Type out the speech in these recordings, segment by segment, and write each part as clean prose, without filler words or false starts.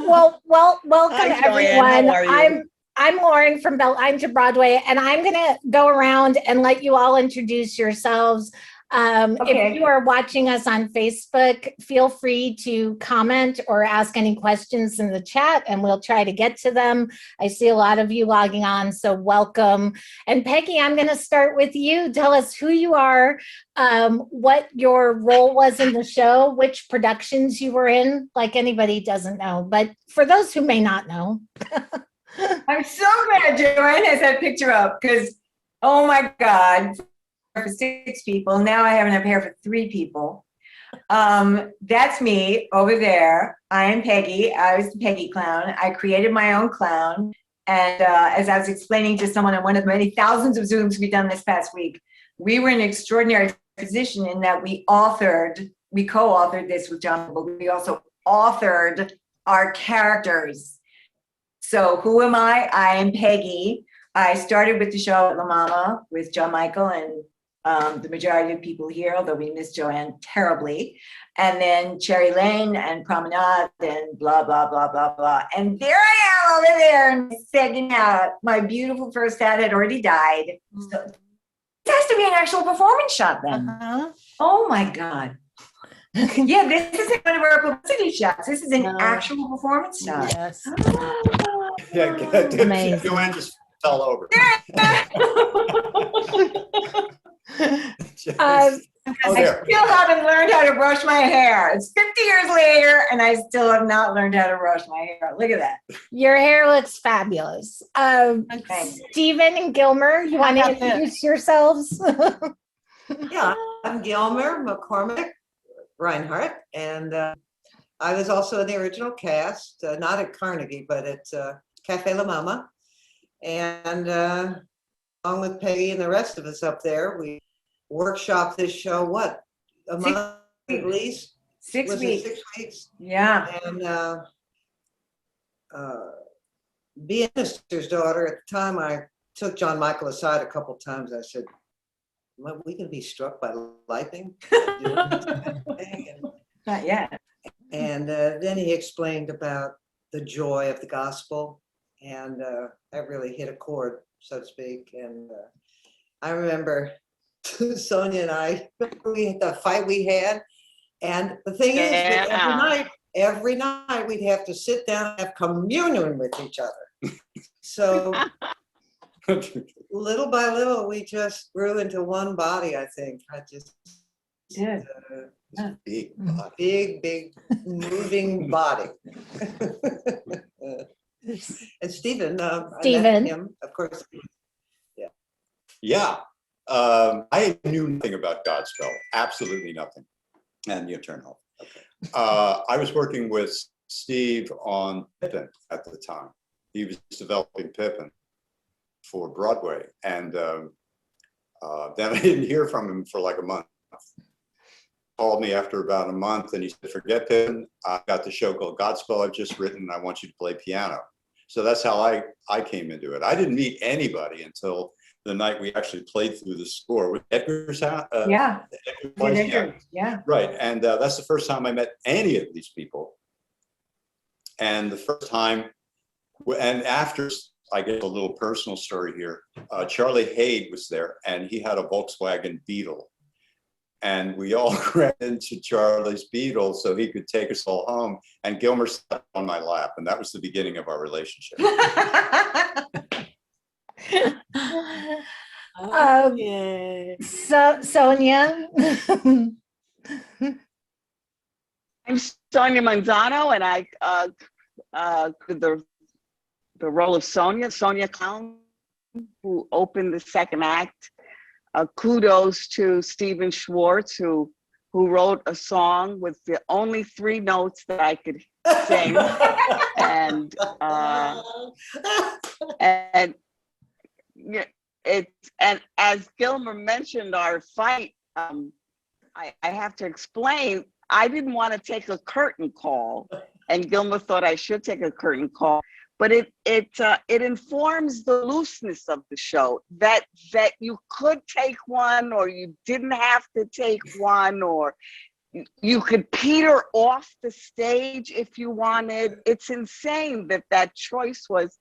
Welcome Hi, everyone. Joanne. How are you? I'm Lauren from Beltline to Broadway, and I'm going to go around and let you all introduce yourselves. Okay. If you are watching us on Facebook, feel free to comment or ask any questions in the chat, and we'll try to get to them. I see a lot of you logging on, so welcome. And Peggy, I'm going to start with you. Tell us who you are, what your role was in the show, which productions you were in, like anybody doesn't know. But for those who may not know. I'm so glad Joanne has that picture up because, oh my God, for 6 people. Now I have enough hair for 3 people. That's me over there. I am Peggy. I was the Peggy clown. I created my own clown. And as I was explaining to someone on one of the many thousands of Zooms we've done this past week, we were in an extraordinary position in that we co-authored this with John, but we also authored our characters. So who am I? I am Peggy. I started with the show at La Mama with John Michael and the majority of people here, although we miss Joanne terribly. And then Cherry Lane and Promenade and blah, blah, blah, blah, blah. And there I am over there in the second out. My beautiful first dad had already died. So it has to be an actual performance shot then. Oh my God. Yeah, this isn't one of our publicity shots. This is an actual performance shot. Yes. Yeah, Joanne just fell over. I still haven't learned how to brush my hair. It's 50 years later, and I still have not learned how to brush my hair. Look at that. Your hair looks fabulous. Stephen and Gilmer, you want to introduce yourselves? Yeah, I'm Gilmer McCormick Reinhardt, and I was also in the original cast, not at Carnegie, but at Cafe La Mama. And along with Peggy and the rest of us up there, we workshopped this show, a month at least? 6 weeks. 6 weeks? Yeah. And being a minister's daughter, at the time I took John Michael aside a couple times. I said, well, we can be struck by lightning. Not yet. And then he explained about the joy of the gospel, and that really hit a chord, so to speak. And I remember Sonia and I, the fight we had, and the thing is that every night we'd have to sit down and have communion with each other. So little by little, we just grew into one body, I think. Big, moving body. And Stephen, I met him, of course. Yeah. I knew nothing about Godspell, absolutely nothing. And you turn off. Okay. I was working with Steve on Pippin at the time. He was developing Pippin for Broadway. And then I didn't hear from him for like a month. Called me after about a month and he said, forget Pippin, I got the show called Godspell I've just written and I want you to play piano. So that's how I came into it. I didn't meet anybody until the night we actually played through the score with Edgar's house. Yeah. Yeah. Right. And that's the first time I met any of these people. And the first time, and after, I get a little personal story here. Charlie Haid was there and he had a Volkswagen Beetle. And we all ran into Charlie's Beetle so he could take us all home. And Gilmer sat on my lap. And that was the beginning of our relationship. So Sonia. I'm Sonia Manzano, and I the role of Sonia Clown, who opened the second act. Kudos to Stephen Schwartz, who wrote a song with the only 3 notes that I could sing, and as Gilmer mentioned, our fight. I have to explain. I didn't want to take a curtain call, and Gilmer thought I should take a curtain call. But it informs the looseness of the show, that you could take one or you didn't have to take one, or you could peter off the stage if you wanted. It's insane that that choice was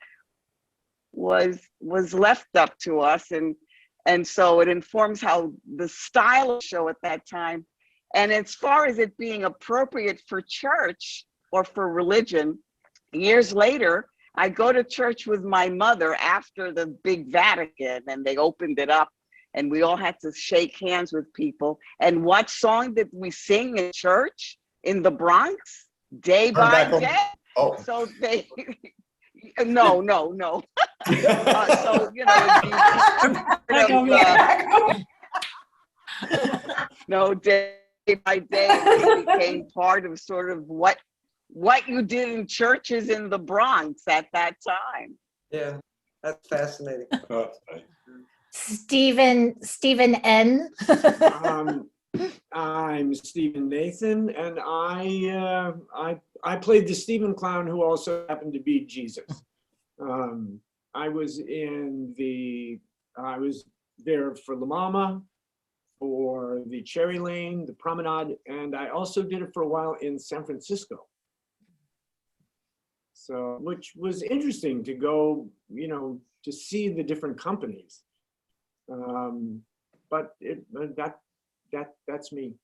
left up to us, and so it informs how the style of the show at that time. And as far as it being appropriate for church or for religion, years later, I go to church with my mother after the big Vatican, and they opened it up, and we all had to shake hands with people. And what song did we sing in church in the Bronx? Day by Day. Oh. So they, no. So, you know, no, Day by Day became part of sort of what you did in churches in the Bronx at that time. Yeah, that's fascinating. Stephen N. I'm Stephen Nathan, and I played the Stephen Clown, who also happened to be Jesus. I was there for La Mama, for the Cherry Lane, the Promenade, and I also did it for a while in San Francisco. So, which was interesting to go, you know, to see the different companies. But that's me.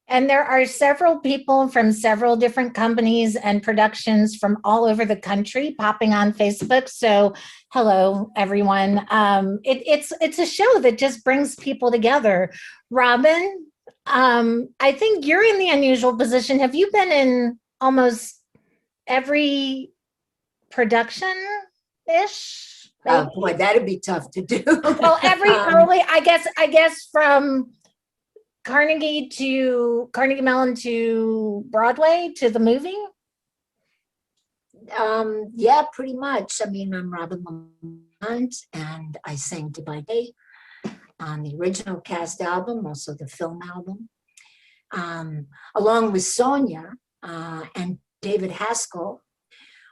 And there are several people from several different companies and productions from all over the country popping on Facebook. So hello, everyone. It's a show that just brings people together. Robin, I think you're in the unusual position. Have you been in almost every production-ish? Oh boy, that'd be tough to do. Well, every early, I guess from Carnegie Mellon to Broadway to the movie? Yeah, pretty much. I mean, I'm Robin Lamont, and I sang Day by Day on the original cast album, also the film album, along with Sonia and David Haskell.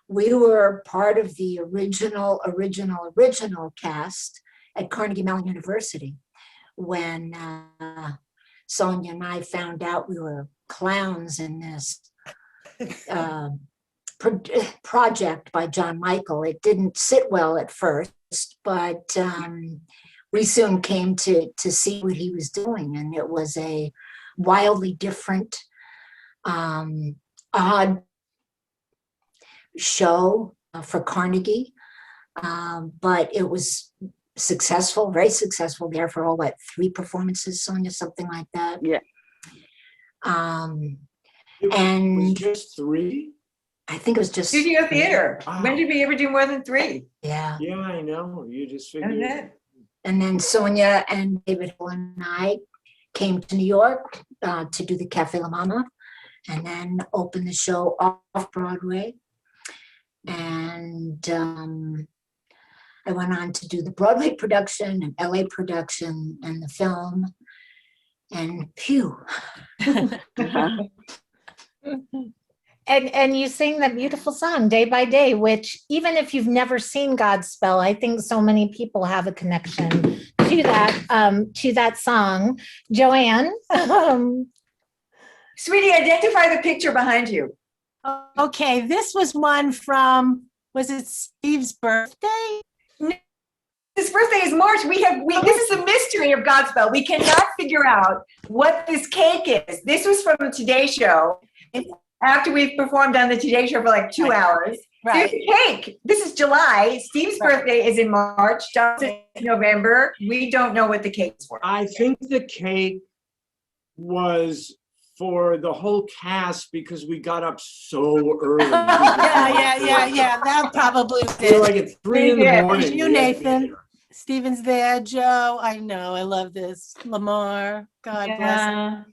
We were part of the original cast at Carnegie Mellon University when Sonia and I found out we were clowns in this project by John Michael. It didn't sit well at first, but we soon came to see what he was doing, and it was a wildly different, odd show for Carnegie, but it was successful, very successful there for all, 3 performances, Sonia, something like that. Yeah. It And was just 3? I think it was just Studio theater. Wow. When did we ever do more than 3? yeah. Yeah, I know. You just That's figured. it. And then Sonia and David and I came to New York to do the Cafe La Mama, and then opened the show off Broadway. And I went on to do the Broadway production and LA production and the film. And phew. And you sing that beautiful song, Day by Day, which even if you've never seen Godspell, I think so many people have a connection to that song. Joanne. Sweetie, identify the picture behind you. Okay, this was one from, was it Steve's birthday? His birthday is March. This is a mystery of Godspell. We cannot figure out what this cake is. This was from the Today Show. After we've performed on the Today Show for like 2 hours. Right. There's a cake. This is July. Steve's birthday is in March. John's in November. We don't know what the cake is for. I think the cake was for the whole cast because we got up so early. Yeah. That probably was We were it. like at 3 in the Yeah. morning. You, we had to be Nathan. there. Steven's there, Joe. I know, I love this. Lamar, God bless him.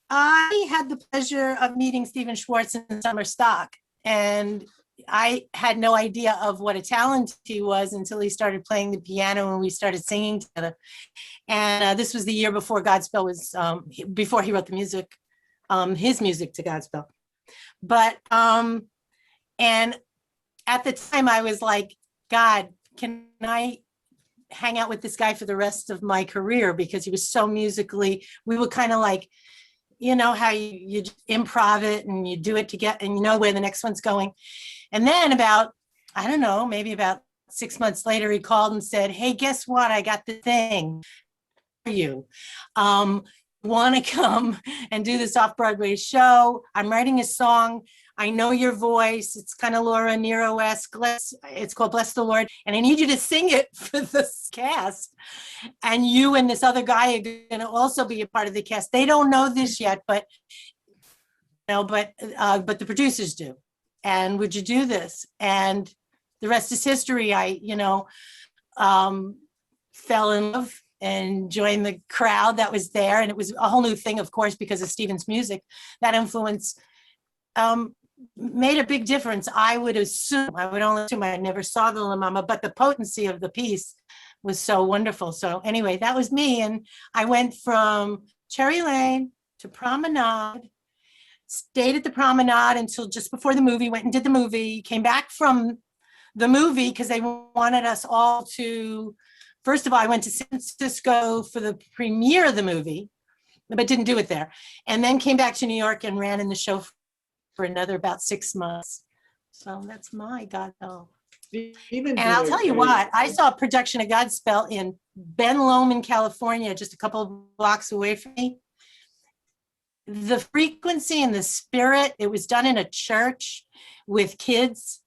I had the pleasure of meeting Stephen Schwartz in summer stock, and I had no idea of what a talent he was until he started playing the piano and we started singing together. And this was the year before Godspell was, before he wrote the music, his music to Godspell. But, and at the time I was like, God, can I hang out with this guy for the rest of my career because he was so musically, we were kind of like, you know, how you improv it and you do it to get, and you know where the next one's going. And then about, I don't know, maybe about 6 months later, he called and said, hey, guess what? I got the thing for you. Want to come and do this off-Broadway show? I'm writing a song. I know your voice. It's kind of Laura Nero-esque. It's called Bless the Lord. And I need you to sing it for this cast. And you and this other guy are going to also be a part of the cast. They don't know this yet, but the producers do. And would you do this? And the rest is history. I fell in love and joined the crowd that was there. And it was a whole new thing, of course, because of Stephen's music. That influence made a big difference. I would only assume, I never saw the La Mama, but the potency of the piece was so wonderful. So anyway, that was me. And I went from Cherry Lane to Promenade, stayed at the Promenade until just before the movie, went and did the movie, came back from the movie because they wanted us all to, first of all, I went to San Francisco for the premiere of the movie, but didn't do it there. And then came back to New York and ran in the show for another about 6 months. So that's my Godspell. And I'll tell you what, I saw a production of Godspell in Ben Lomond, California, just a couple of blocks away from me. The frequency and the spirit, it was done in a church with kids,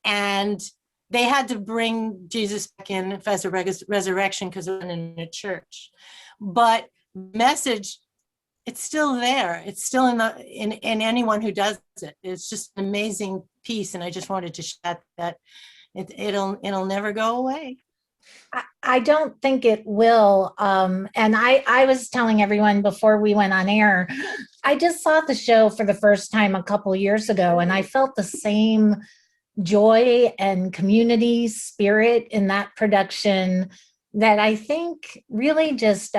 and they had to bring Jesus back in as a resurrection because it was in a church. But message, it's still there. It's still in anyone who does it. It's just an amazing piece, and I just wanted to share that it'll never go away. I don't think it will. And I was telling everyone before we went on air, I just saw the show for the first time a couple years ago, and I felt the same joy and community spirit in that production that I think really just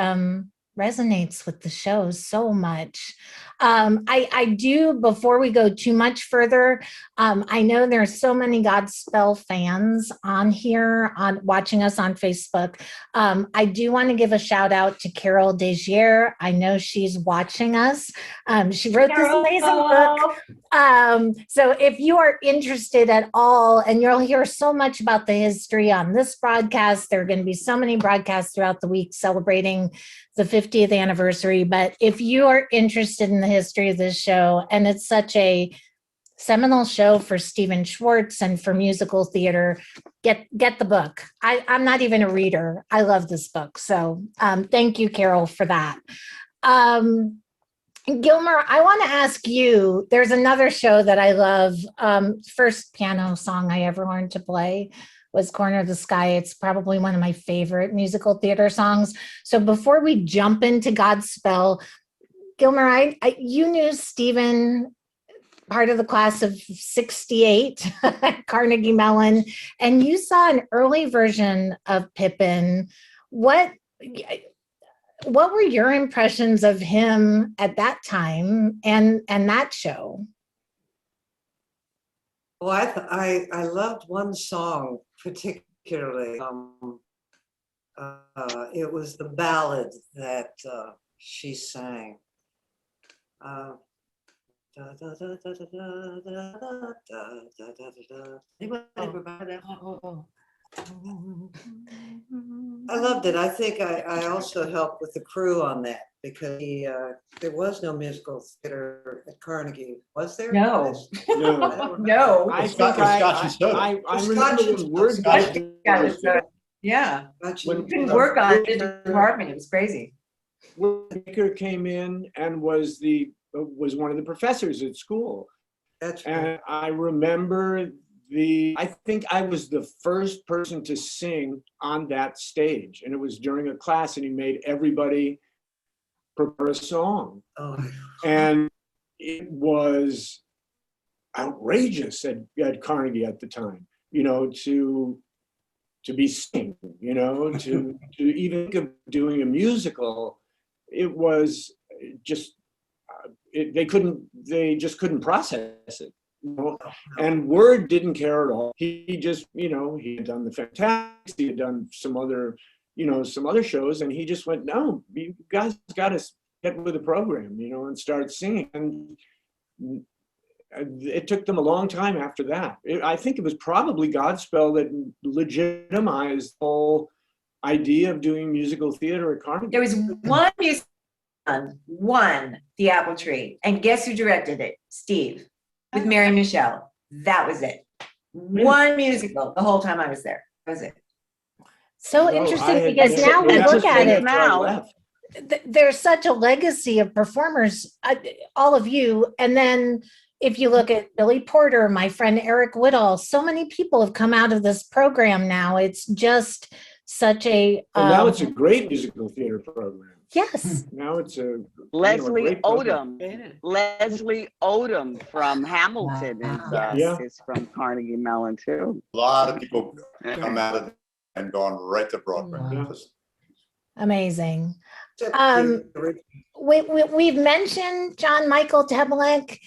resonates with the show so much. I do, before we go too much further, I know there's so many Godspell fans on here, watching us on Facebook. I do want to give a shout out to Carol Desgier. I know she's watching us. She wrote this amazing book. So if you are interested at all, and you'll hear so much about the history on this broadcast, there are going to be so many broadcasts throughout the week celebrating the 50th anniversary. But if you are interested in the history of this show, and it's such a seminal show for Stephen Schwartz and for musical theater, get the book. I'm not even a reader. I love this book. So thank you, Carol, for that. Gilmer, I want to ask you, there's another show that I love. First piano song I ever learned to play was Corner of the Sky. It's probably one of my favorite musical theater songs. So before we jump into Godspell, Gilmer, you knew Stephen, part of the class of 68 at Carnegie Mellon, and you saw an early version of Pippin. What were your impressions of him at that time and that show? Well, I loved one song particularly. It was the ballad that she sang. I loved it. I think I also helped with the crew on that because there was no musical theater at Carnegie, was there? No. No. No. I Scotch- think Scotch and soda. I Scotch remember and when word Scotch got Yeah, there, yeah. Gotcha. You couldn't work on it in the department. It was crazy. Baker came in and was one of the professors at school. That's right. And I remember I think I was the first person to sing on that stage, and it was during a class, and he made everybody prepare a song. Oh, And it was outrageous at Carnegie at the time, to be singing, to even think of doing a musical. It was just, they just couldn't process it. And Word didn't care at all. He just, he had done the Fantastics, he had done some other shows, and he just went, no, you guys got to get with the program, and start singing. And it took them a long time after that. I think it was probably Godspell that legitimized the whole idea of doing musical theater at Carnegie. There was one, The Apple Tree, and guess who directed it? Steve, with Mary Michelle. That was it. One musical the whole time I was there. That was it. So interesting, because now we look at it now. There's such a legacy of performers, all of you. And then if you look at Billy Porter, my friend Eric Whittle, so many people have come out of this program now. It's just such a now it's a great musical theater program. Yes. Now it's a Leslie Odom. Leslie Odom from Hamilton is from Carnegie Mellon too. A lot of people come out of it and gone right to Broadway. Wow. Amazing. We've mentioned John Michael Tebelak.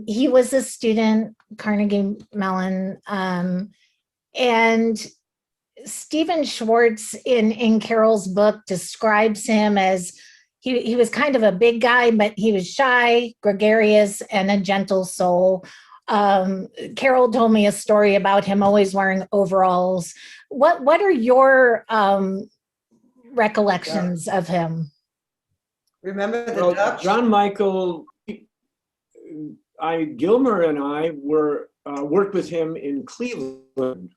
He was a student, Carnegie Mellon, and Stephen Schwartz in Carol's book describes him as he was kind of a big guy, but he was shy, gregarious, and a gentle soul. Carol told me a story about him always wearing overalls. What are your recollections of him? Remember the Dutch? John Michael, Gilmer and I worked with him in Cleveland.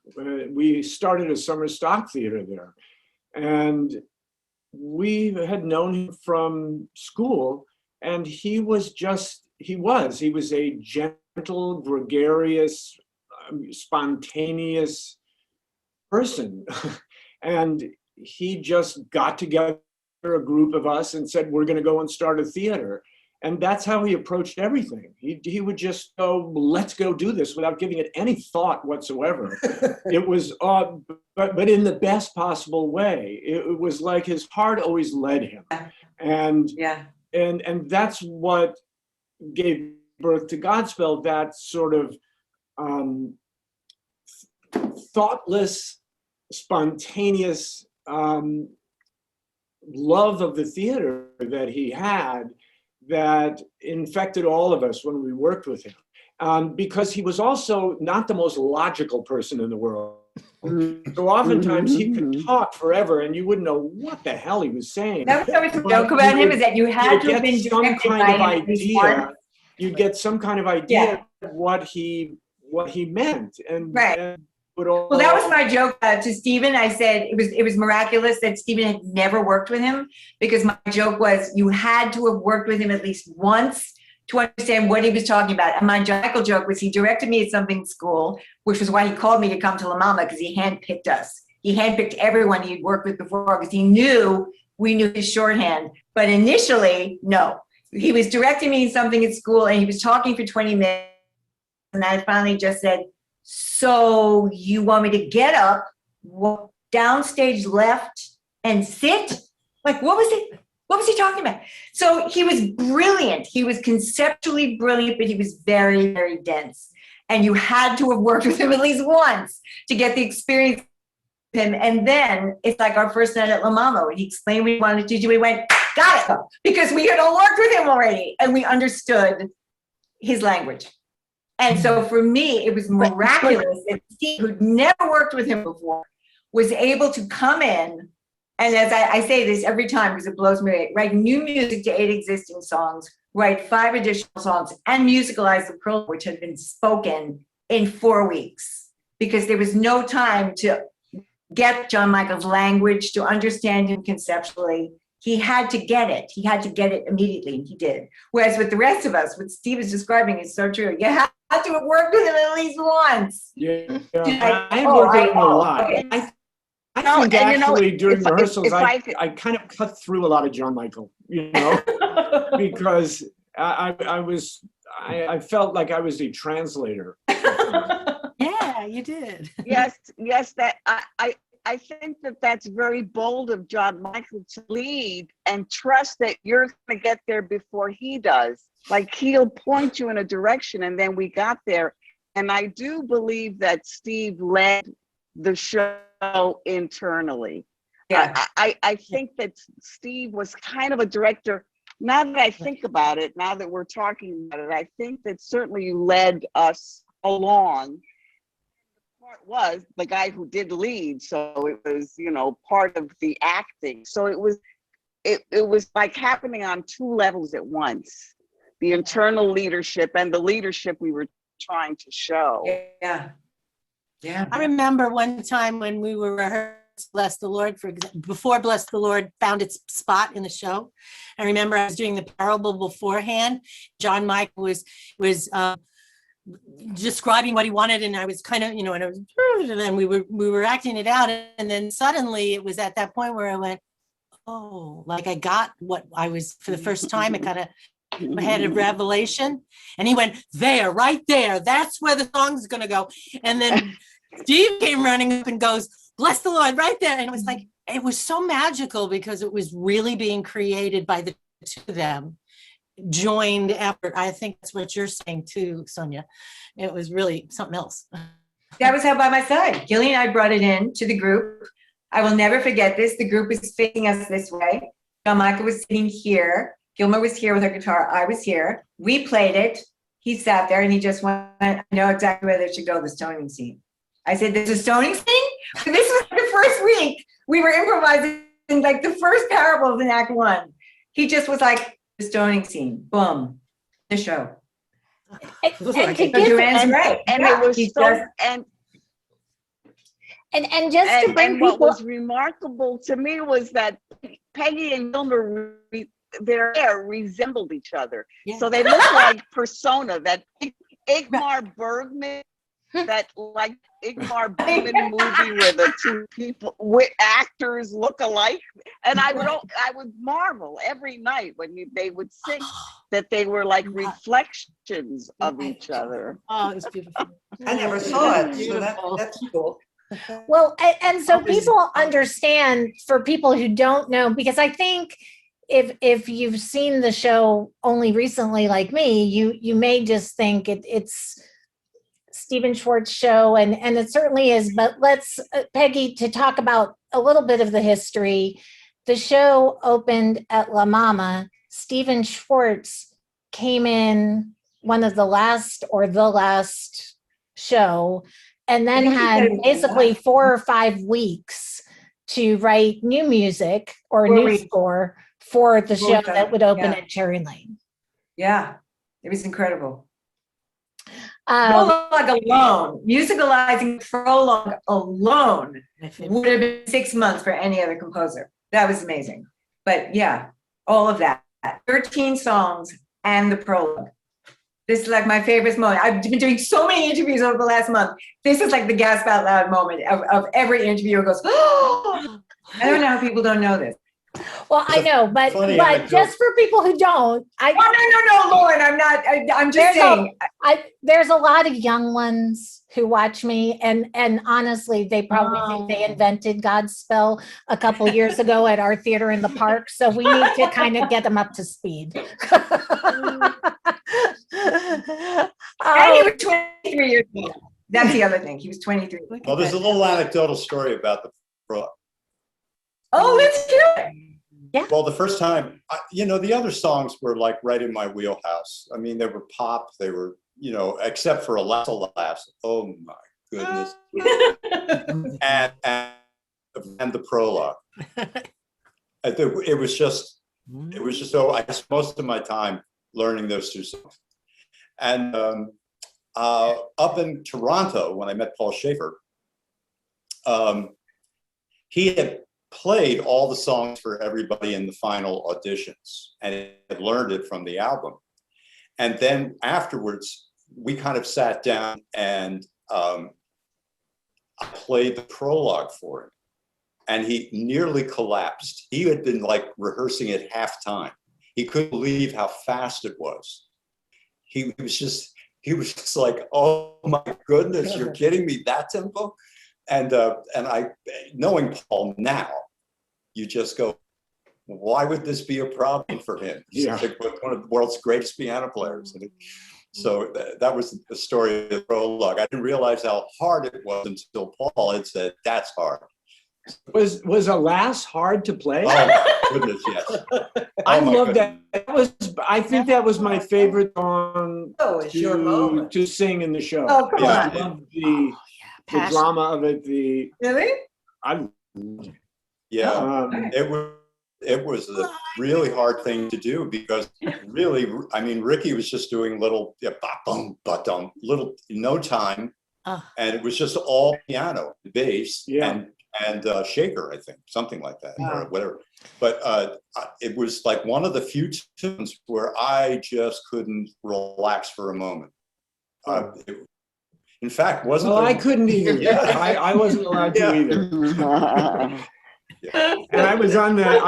We started a summer stock theater there, and we had known him from school, and he was a gentle, gregarious, spontaneous person. And he just got together a group of us and said, we're going to go and start a theater. And that's how he approached everything. He would just go, let's go do this, without giving it any thought whatsoever. It was, but in the best possible way. It was like his heart always led him. And that's what gave birth to Godspell, that sort of thoughtless, spontaneous love of the theater that he had, that infected all of us when we worked with him. Because he was also not the most logical person in the world. So oftentimes he could talk forever and you wouldn't know what the hell he was saying. That was always a joke about him, is that you had to have been directed by him at least once. You'd get some kind of idea of what he meant. And well, that was my joke to Stephen. I said it was miraculous that Stephen had never worked with him, because my joke was you had to have worked with him at least once to understand what he was talking about. And my Michael joke was he directed me at something school, which was why he called me to come to La Mama, because he handpicked us. He handpicked everyone he'd worked with before, because he knew we knew his shorthand. But initially, no. He was directing me in something at school and he was talking for 20 minutes. And I finally just said, so you want me to get up, walk downstage left and sit? Like, what was it? What was he talking about? So he was brilliant. He was conceptually brilliant, but he was very, very dense. And you had to have worked with him at least once to get the experience with him. And then it's like our first night at La Mama, when he explained what he wanted to do, we went, got it, because we had all worked with him already and we understood his language. And so for me, it was miraculous that Steve, who'd never worked with him before, was able to come in, and as I say this every time because it blows me away, write new music to 8 existing songs, write 5 additional songs, and musicalize the prologue, which had been spoken in 4 weeks, because there was no time to get John Michael's language, to understand him conceptually. He had to get it. He had to get it immediately, and he did. Whereas with the rest of us, what Steve is describing is so true. You have to have worked with him at least once. I worked with him a lot. Okay. I think actually during rehearsals, I kind of cut through a lot of John Michael, because I felt like I was a translator. Yeah, you did. Yes, that I think that that's very bold of John Michael to lead and trust that you're going to get there before he does. Like he'll point you in a direction, and then we got there. And I do believe that Steve led the show internally. Yeah. I think that Steve was kind of a director. Now that I think about it, now that we're talking about it, I think that certainly you led us along. The part was the guy who did lead, so it was, you know, part of the acting. So it was like happening on two levels at once: the internal leadership and the leadership we were trying to show. Yeah. Yeah. I remember one time when we were rehearsing Bless the Lord, before Bless the Lord found its spot in the show. I remember I was doing the parable beforehand. John Michael was describing what he wanted, and I was kind of, you know, and then we were acting it out, and then suddenly it was at that point where I went, oh, like I got what I was, for the first time, it kind of had a revelation, and he went, there, right there, that's where the song's gonna go. And then Steve came running up and goes, bless the Lord, right there. And it was like, it was so magical because it was really being created by the two of them, joined effort. I think that's what you're saying too, Sonia. It was really something else. That was how by my side. Gillian and I brought it in to the group. I will never forget this. The group was facing us this way. John Michael was sitting here. Gilmer was here with her guitar. I was here. We played it. He sat there and he just went, I know exactly where they should go, the stoning scene. I said, there's a stoning scene? This was the first week. We were improvising like the first parables in Act 1. He just was like, the stoning scene, boom, the show. And So to give, Joanne's right. And Yeah, it was he so, just- and just to bring and what people, was remarkable to me was that Peggy and Gilmer, their hair resembled each other. Yeah. So they looked like persona, that Ingmar Bergman, that like Ingmar Bergman movie where the two people with actors look alike. And I would marvel every night when they would sing that they were like reflections of each other. Oh, it was beautiful. I never saw it, so Beautiful. that's cool. well, and so people understand, for people who don't know, because I think if you've seen the show only recently, like me, you may just think it's Stephen Schwartz show, and it certainly is. But let's, Peggy, to talk about a little bit of the history. The show opened at La Mama. Stephen Schwartz came in one of the last or the last show, and then had basically 4 or 5 weeks to write new music or new score for the show that would open at Cherry Lane. Yeah, it was incredible. Prologue alone, musicalizing prologue alone would have been 6 months for any other composer. That was amazing. But yeah, all of that, 13 songs and the prologue. This is like my favorite moment. I've been doing so many interviews over the last month. This is like the gasp out loud moment of every interviewer goes, oh, I don't know how people don't know this. Well, I know, but just for people who don't, no, Lauren, I'm not. I'm just saying. There's a lot of young ones who watch me, and honestly, they probably think they invented Godspell a couple years ago at our theater in the park. So we need to kind of get them up to speed. And he was 23 years old. That's the other thing. He was 23. Well, there's a little anecdotal story about the prologue. Oh, let's do it. Yeah. Well, the first time, the other songs were like right in my wheelhouse. I mean, they were pop. They were, except for Alexa Laughs. Oh my goodness. and the prologue. It was just so, I spent most of my time learning those two songs. And up in Toronto, when I met Paul Schaefer, he had played all the songs for everybody in the final auditions and had learned it from the album. And then afterwards, we kind of sat down and I played the prologue for him. And he nearly collapsed. He had been like rehearsing at halftime. He couldn't believe how fast it was. He was just like, oh my goodness, you're kidding me, that tempo? And I, knowing Paul now, you just go, why would this be a problem for him? He's Yeah. like one of the world's greatest piano players. And so that was the story of the prologue. I didn't realize how hard it was until Paul had said, that's hard. Was Alas hard to play? Oh my goodness, yes. I Oh my love goodness. that. I think that was my favorite song Oh, it's your moment. to sing in the show. Oh, come Yeah. I on. love the Passion. drama of it. Really? Yeah, it was a really hard thing to do because really, I mean, Ricky was just doing little, little, no time. And it was just all piano, bass, Yeah. and shaker, I think, something like that, or Wow. whatever. But it was like one of the few tunes where I just couldn't relax for a moment. In fact, wasn't Well, there? I couldn't either. Yeah. I wasn't allowed to Yeah. either. And I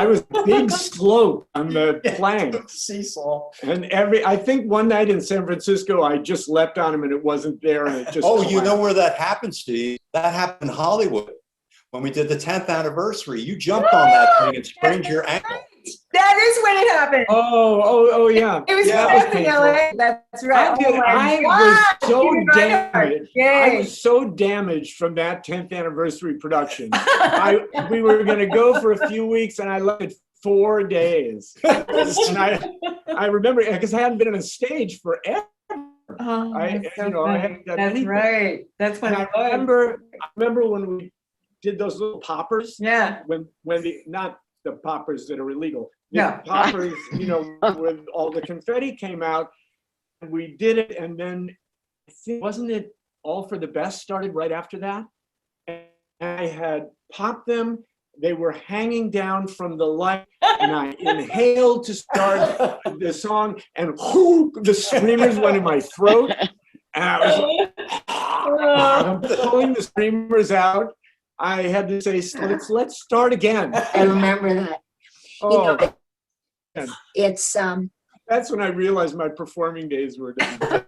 was big slope on the plank. Seesaw. And I think one night in San Francisco, I just leapt on him and it wasn't there and it just. Oh, you know collapsed. where that happened, Steve? That happened in Hollywood. When we did the 10th anniversary, you jumped on that thing and sprained your ankle. That is when it happened. Oh, yeah. It was Yeah, fast in painful. LA. That's right. I Oh my was God, so you got it. damaged. I Yay. was so damaged from that 10th anniversary production. We were going to go for a few weeks and I left it 4 days. And I remember, because I hadn't been on a stage forever. Oh, I that's so you know, I funny. hadn't done That's anything. right. That's when And I remember when we did those little poppers. Yeah. When not the poppers that are illegal. The No. poppers, with all the confetti came out, and we did it, and then wasn't it All for the Best started right after that? And I had popped them. They were hanging down from the light, and I inhaled to start the song, and the screamers went in my throat, and I was I'm pulling the screamers out. I had to say, let's start again. I remember that. Oh, It's that's when I realized my performing days were done.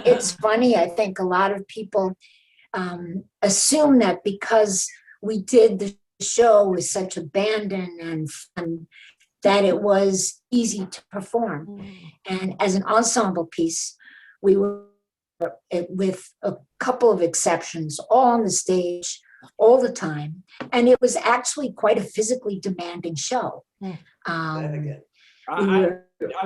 it's funny. I think a lot of people assume that because we did the show with such abandon and fun, that it was easy to perform. And as an ensemble piece, we were, with a couple of exceptions, all on the stage all the time. And it was actually quite a physically demanding show. I've We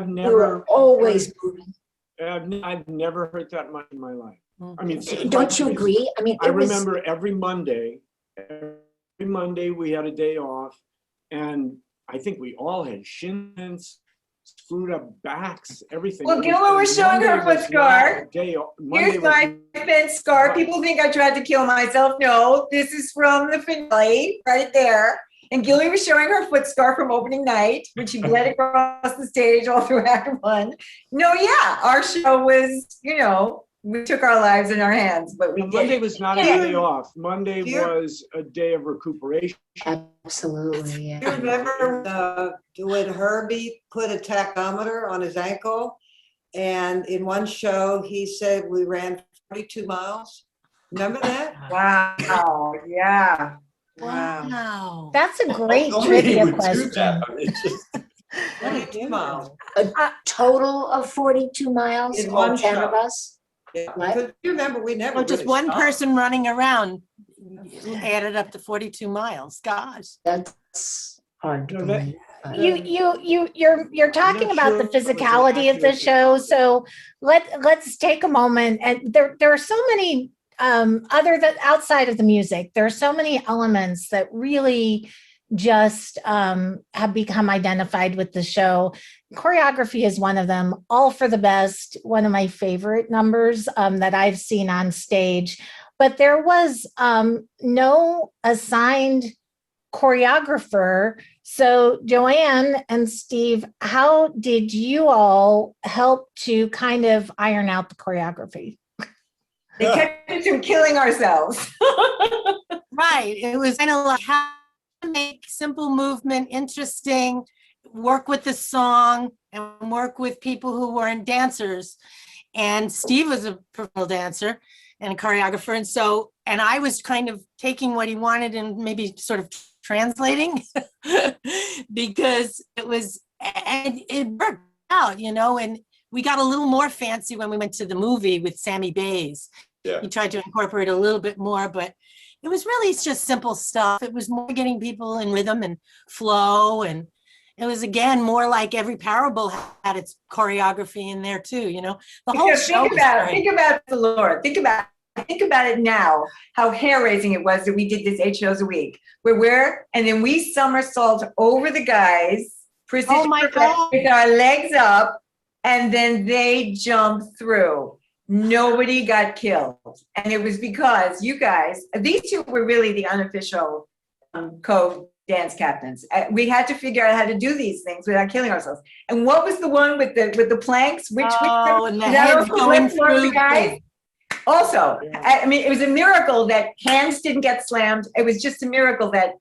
never were always moving. I've never heard that much in my life. I mean, Don't you agree? I mean, I it was, remember every Monday we had a day off, and I think we all had shins, screwed up backs, everything. Well, Gilma was showing her foot scar. Here's my fence scar. People think I tried to kill myself. No, this is from the finale right there. And Gilly was showing her foot scar from opening night, when she bled across the stage all through Act One. No, yeah, our show was, we took our lives in our hands, but we Monday did. was not a day off. Monday was a day of recuperation. absolutely, You yeah. remember when Herbie put a tachometer on his ankle? And in one show, he said we ran 42 miles. Remember that? Wow, yeah. Wow. That's a great Nobody trivia would do question. that. I mean, it's just- 42 miles. A total of 42 miles, In all one 10 shot. of us. Yeah, What? because you remember we never Well, just really one stopped. person running around added up to 42 miles. Gosh. That's hard to No, that- believe. but- You're talking not about sure the if it was an physicality of the accurate show. statement. So let's take a moment. And there are so many outside of the music, there are so many elements that really just have become identified with the show. Choreography is one of them. All for the Best, one of my favorite numbers that I've seen on stage. But there was no assigned choreographer. So Joanne and Steve, how did you all help to kind of iron out the choreography? They kept us from killing ourselves. Right. It was kind of like how to make simple movement interesting, work with the song, and work with people who weren't dancers. And Steve was a professional dancer and a choreographer. And so And I was kind of taking what he wanted and maybe sort of translating because it worked out, and we got a little more fancy when we went to the movie with Sammy Bays. Yeah. He tried to incorporate a little bit more, but it was really just simple stuff. It was more getting people in rhythm and flow. And it was, again, more like every parable had its choreography in there too, the whole Because show. think about the Lord. Think about it now, how hair-raising it was that we did this 8 shows a week. And then we somersault over the guys, Oh my God. with our legs up, and then they jump through. Nobody got killed. And it was because you guys, these two were really the unofficial co-dance captains. We had to figure out how to do these things without killing ourselves. And what was the one with the planks? And the heads going through the guys? Also, I mean, it was a miracle that hands didn't get slammed. It was just a miracle that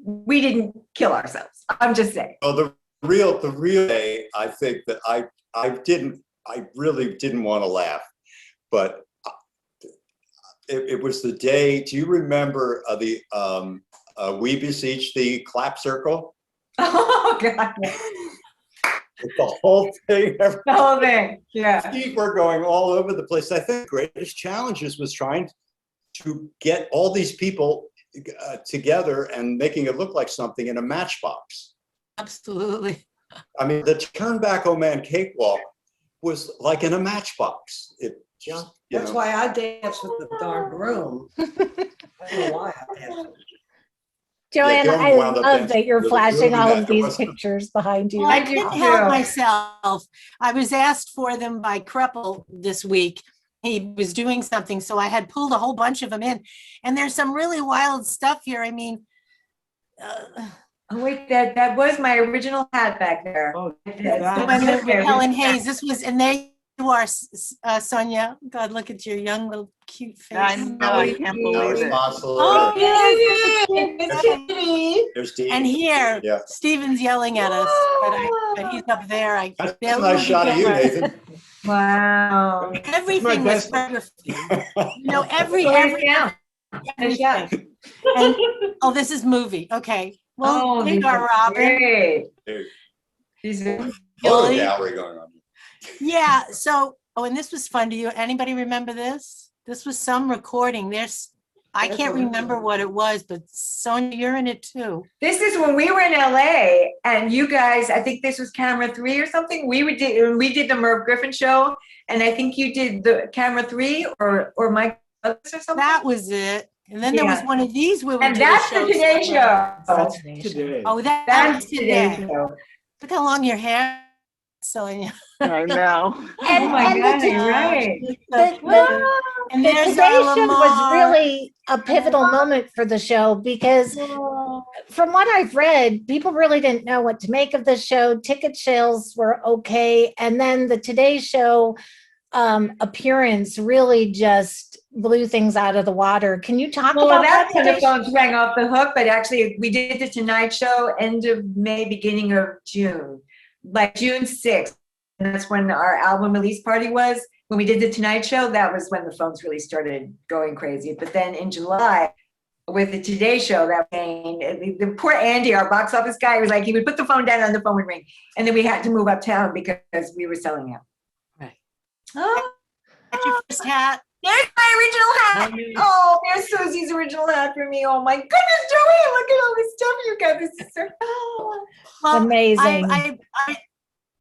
we didn't kill ourselves. I'm just saying. Well, the real day, I think that I really didn't want to laugh, but it was the day. Do you remember the We Beseech Thee clap circle? Oh God. The whole thing. The whole thing. Yeah. Steve, we're going all over the place. I think the greatest challenges was trying to get all these people together and making it look like something in a matchbox. Absolutely. I mean, the Turn Back, Oh Man cakewalk was like in a matchbox. That's why I danced with the darn broom. I don't know why I danced. Joanne, Joan I wound up love dancing that you're with a flashing broom all and of that these wasn't- pictures behind you. Well, I I do couldn't too. help myself. I was asked for them by Kreppel this week. He was doing something, so I had pulled a whole bunch of them in. And there's some really wild stuff here. I mean, Oh wait, that was my original hat back there. Oh, with Helen Hayes. This was, and there you are, Sonia. God, look at your young little cute face. I know, I can't That believe was it. Marcel. Oh, There's Dean. And here, Yeah. Stephen's yelling at us, but he's up there. That's a nice shot of you, Nathan. Wow. Everything was best. perfect. Yeah. Everything. And, oh, this is movie. Okay. Well, there you are, Robin. Great. Dude, These photo Billy. gallery going on. Yeah. So, and this was fun to you. Anybody remember this? This was some recording. I can't remember what it was, but Sonia, you're in it too. This is when we were in LA and you guys, I think this was camera 3 or something. We did the Merv Griffin show, and I think you did the camera 3 or Mike or something. That was it. And then there was Yeah. one of these where we And did that's a show. the Today Show. That's today. Oh, that That's was Today today. Show. Look how long your hair is, Sonia. I know. Oh my And God, the- you're right. And The there's Today our Show was Lamar. really a pivotal moment for the show because from what I've read, people really didn't know what to make of the show. Ticket sales were okay. And then the Today Show appearance really just blew things out of the water. Can you talk Well, about that's that when the Today Show? phones rang off the hook, but actually we did the Tonight Show end of May, beginning of June, like June 6th. And that's when our album release party was. When we did the Tonight Show, that was when the phones really started going crazy. But then in July, with the Today Show, that the poor Andy, our box office guy, was like, he would put the phone down and the phone would ring. And then we had to move uptown because we were selling out. Right. Oh, That's your first hat. there's my original hat. Oh, there's Susie's original hat for me. Oh my goodness, Joanne, look at all this stuff you got. This is so Well, Amazing.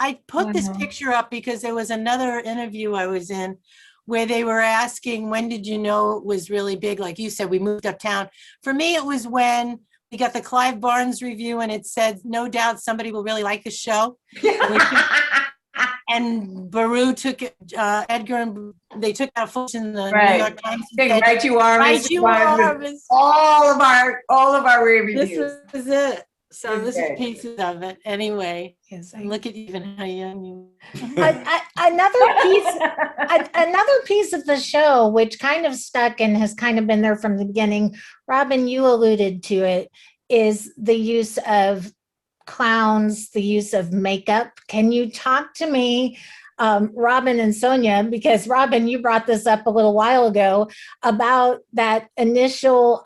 I put this Mhm. picture up because there was another interview I was in where they were asking, when did you know it was really big? Like you said, we moved uptown. For me, it was when we got the Clive Barnes review and it said, no doubt somebody will really like the show. And Baru took it, Edgar, and they took out photos in the Right. New York Times. and Thing, said, right, you are. Right, you are. Miss- All of our reviews. This is it. So this is Okay. pieces of it. Anyway, Yes, and look at even how young you. Another piece of the show, which kind of stuck and has kind of been there from the beginning, Robin, you alluded to it, is the use of clowns, the use of makeup. Can you talk to me Robin and Sonia, because Robin, you brought this up a little while ago about that initial,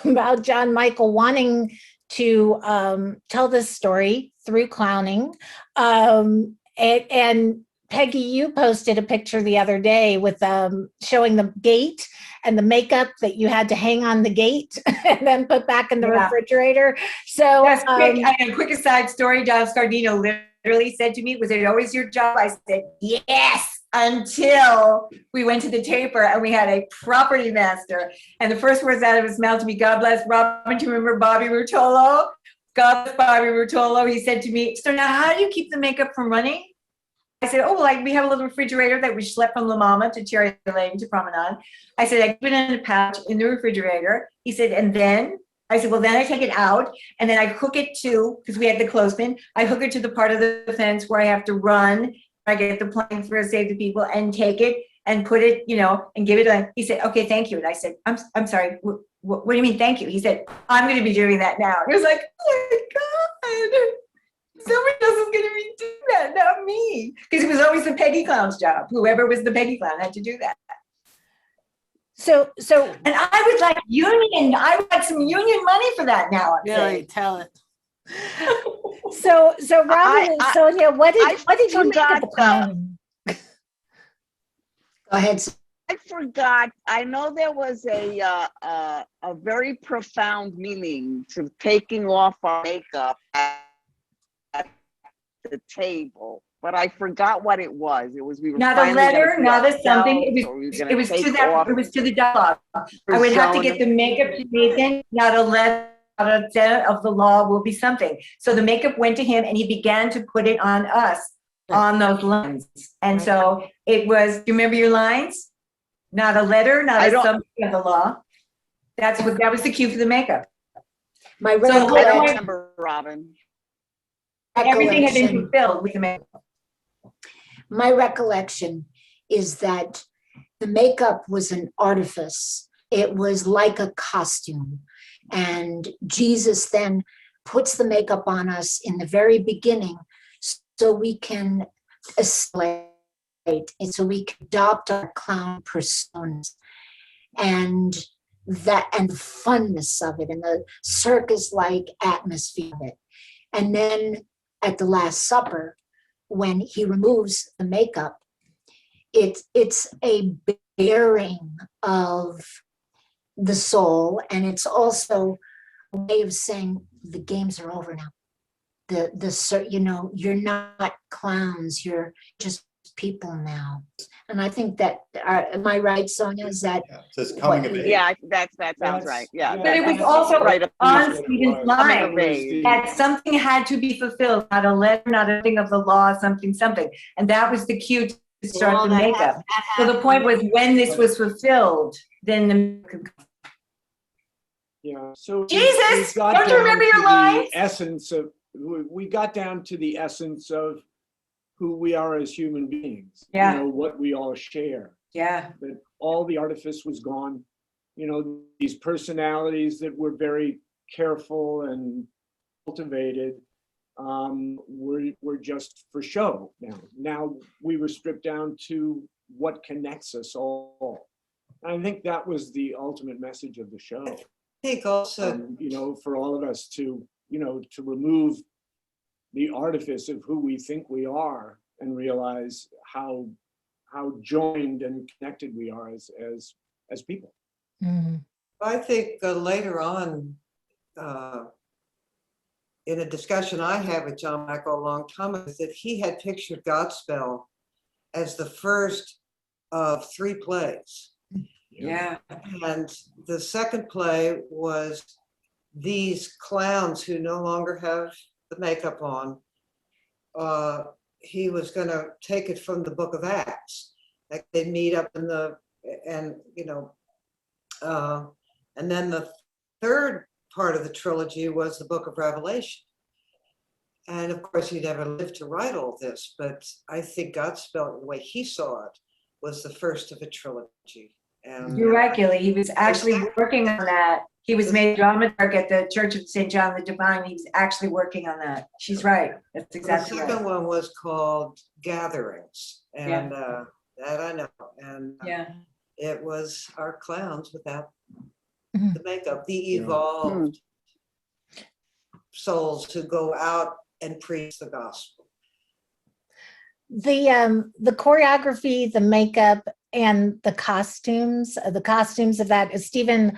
about John Michael wanting to tell this story through clowning. And Peggy, you posted a picture the other day with showing the gate and the makeup that you had to hang on the gate and then put back in the refrigerator. So that's quick. A quick aside story. Don Scardino literally said to me, "Was it always your job?" I said, "Yes." Until we went to the taper and we had a property master. And the first words out of his mouth to me, "God bless Robin." Do you remember Bobby Rutolo? God bless Bobby Rutolo. He said to me, "So now how do you keep the makeup from running?" I said, "Oh, like we have a little refrigerator that we schlepped from La Mama to Cherry Lane to Promenade." I said, "I put it in a pouch in the refrigerator." He said, "And then?" I said, "Well, then I take it out and then I hook it to," because we had the clothespin, "I hook it to the part of the fence where I have to run. I get the plane for Save the People and take it and put it, and give it a." He said, "Okay, thank you." And I said, I'm sorry. What do you mean, thank you?" He said, "I'm going to be doing that now." It was like, oh my God. Somebody else is going to be doing that, not me. Because it was always the Peggy Clown's job. Whoever was the Peggy Clown had to do that. So, and I would like I would like some union money for that now. I'm Really, saying. tell it. So Robin and Sonia, what did you make of the clown? Go ahead. I forgot. I know there was a very profound meaning to taking off our makeup at the table, but I forgot what it was. It was we were not a letter, not a something. It was to the dialogue. I would have to get the makeup to Nathan. Not a letter. Of the law will be something. So the makeup went to him and he began to put it on us on those lines. And so it was, do you remember your lines? Not a letter, not a something of the law. That was the cue for the makeup. My I don't recollection, remember, Robin. Everything had been fulfilled with the makeup. my recollection is that the makeup was an artifice. It was like a costume. And Jesus then puts the makeup on us in the very beginning so we can assimilate and so we can adopt our clown personas and the funness of it and the circus-like atmosphere of it. And then at the Last Supper, when he removes the makeup, it's a bearing of the soul, and it's also a way of saying the games are over now. You're not clowns, you're just people now. And I think that, am I right, Sonia? Is that? Yeah, so it's coming of age. Yeah, that sounds right. Yeah, But it was also right up on to Stephen's coming of mind age. that something had to be fulfilled, not a letter, not a thing of the law, something. And that was the cue to start the makeup. So the point was when this was fulfilled, then the makeup could come. Yeah, so Jesus, we got don't you down remember to your the lines? essence of, we got down to the essence of who we are as human beings. Yeah. What we all share. Yeah. That all the artifice was gone. These personalities that were very careful and cultivated were just for show now. Now we were stripped down to what connects us all. And I think that was the ultimate message of the show. I think also, For all of us to remove the artifice of who we think we are and realize how joined and connected we are as people. Mm-hmm. I think later on, in a discussion I had with John Michael a long time ago, that he had pictured Godspell as the first of 3 plays. Yeah. And the second play was these clowns who no longer have the makeup on. He was going to take it from the Book of Acts. Like they meet up and then the third part of the trilogy was the Book of Revelation. And of course, he never lived to write all this, but I think Godspell, the way he saw it, was the first of a trilogy. And You're right, Gilly. He was actually working on that. He was made dramaturg at the Church of St. John the Divine. He was actually working on that. She's right. That's The exactly second right. one was called Gatherings, and that I know. And Yeah. it was our clowns without Mhm. the makeup, the Yeah. evolved souls who go out and preach the gospel. The choreography, the makeup, and the costumes of that, Stephen,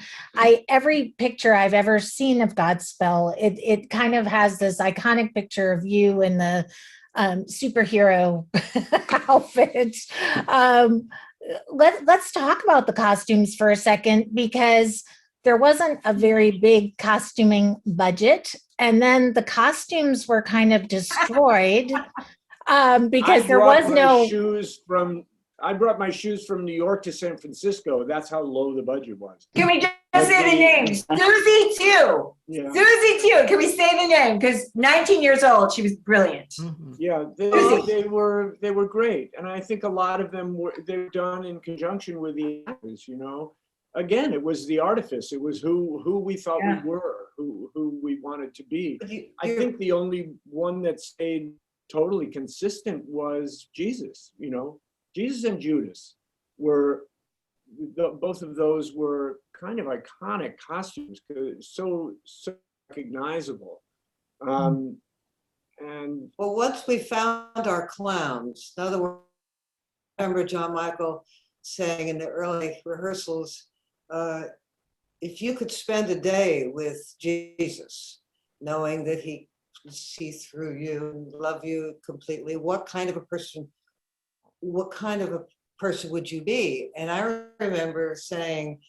every picture I've ever seen of Godspell, it kind of has this iconic picture of you in the superhero outfit. Let's talk about the costumes for a second, because there wasn't a very big costuming budget, and then the costumes were kind of destroyed because there was no I brought my shoes from New York to San Francisco. That's how low the budget was. Can we just say the name? Susie too. Yeah. Susie too. Can we say the name? Because 19 years old, she was brilliant. Yeah, they were great, and I think a lot of them they were done in conjunction with the actors. You know, again, it was the artifice. It was who we thought we were, who we wanted to be. I think the only one that stayed totally consistent was Jesus. You know, Jesus and Judas were both of those were kind of iconic costumes, so recognizable. And well, once we found our clowns, in other words, I remember John Michael saying in the early rehearsals, if you could spend a day with Jesus, knowing that he could see through you and love you completely, what kind of a person would you be? And I remember saying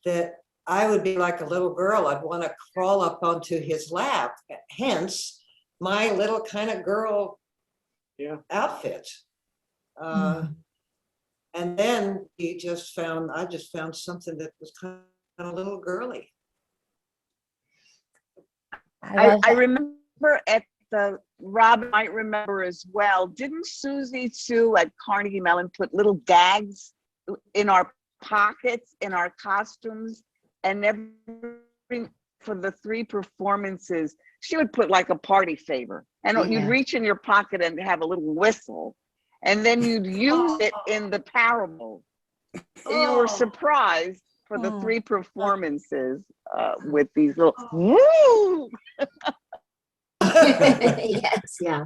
that I would be like a little girl. I'd want to crawl up onto his lap, hence my little kind of girl outfit. And then I just found something that was kind of a little girly. I remember at the, Rob might remember as well, didn't Susie Sue at Carnegie Mellon put little gags in our pockets, in our costumes, and every, for the 3 performances, she would put like a party favor, and you'd reach in your pocket and have a little whistle, and then you'd use it in the parable. You were surprised for the 3 performances with these little woo. Yes, yeah.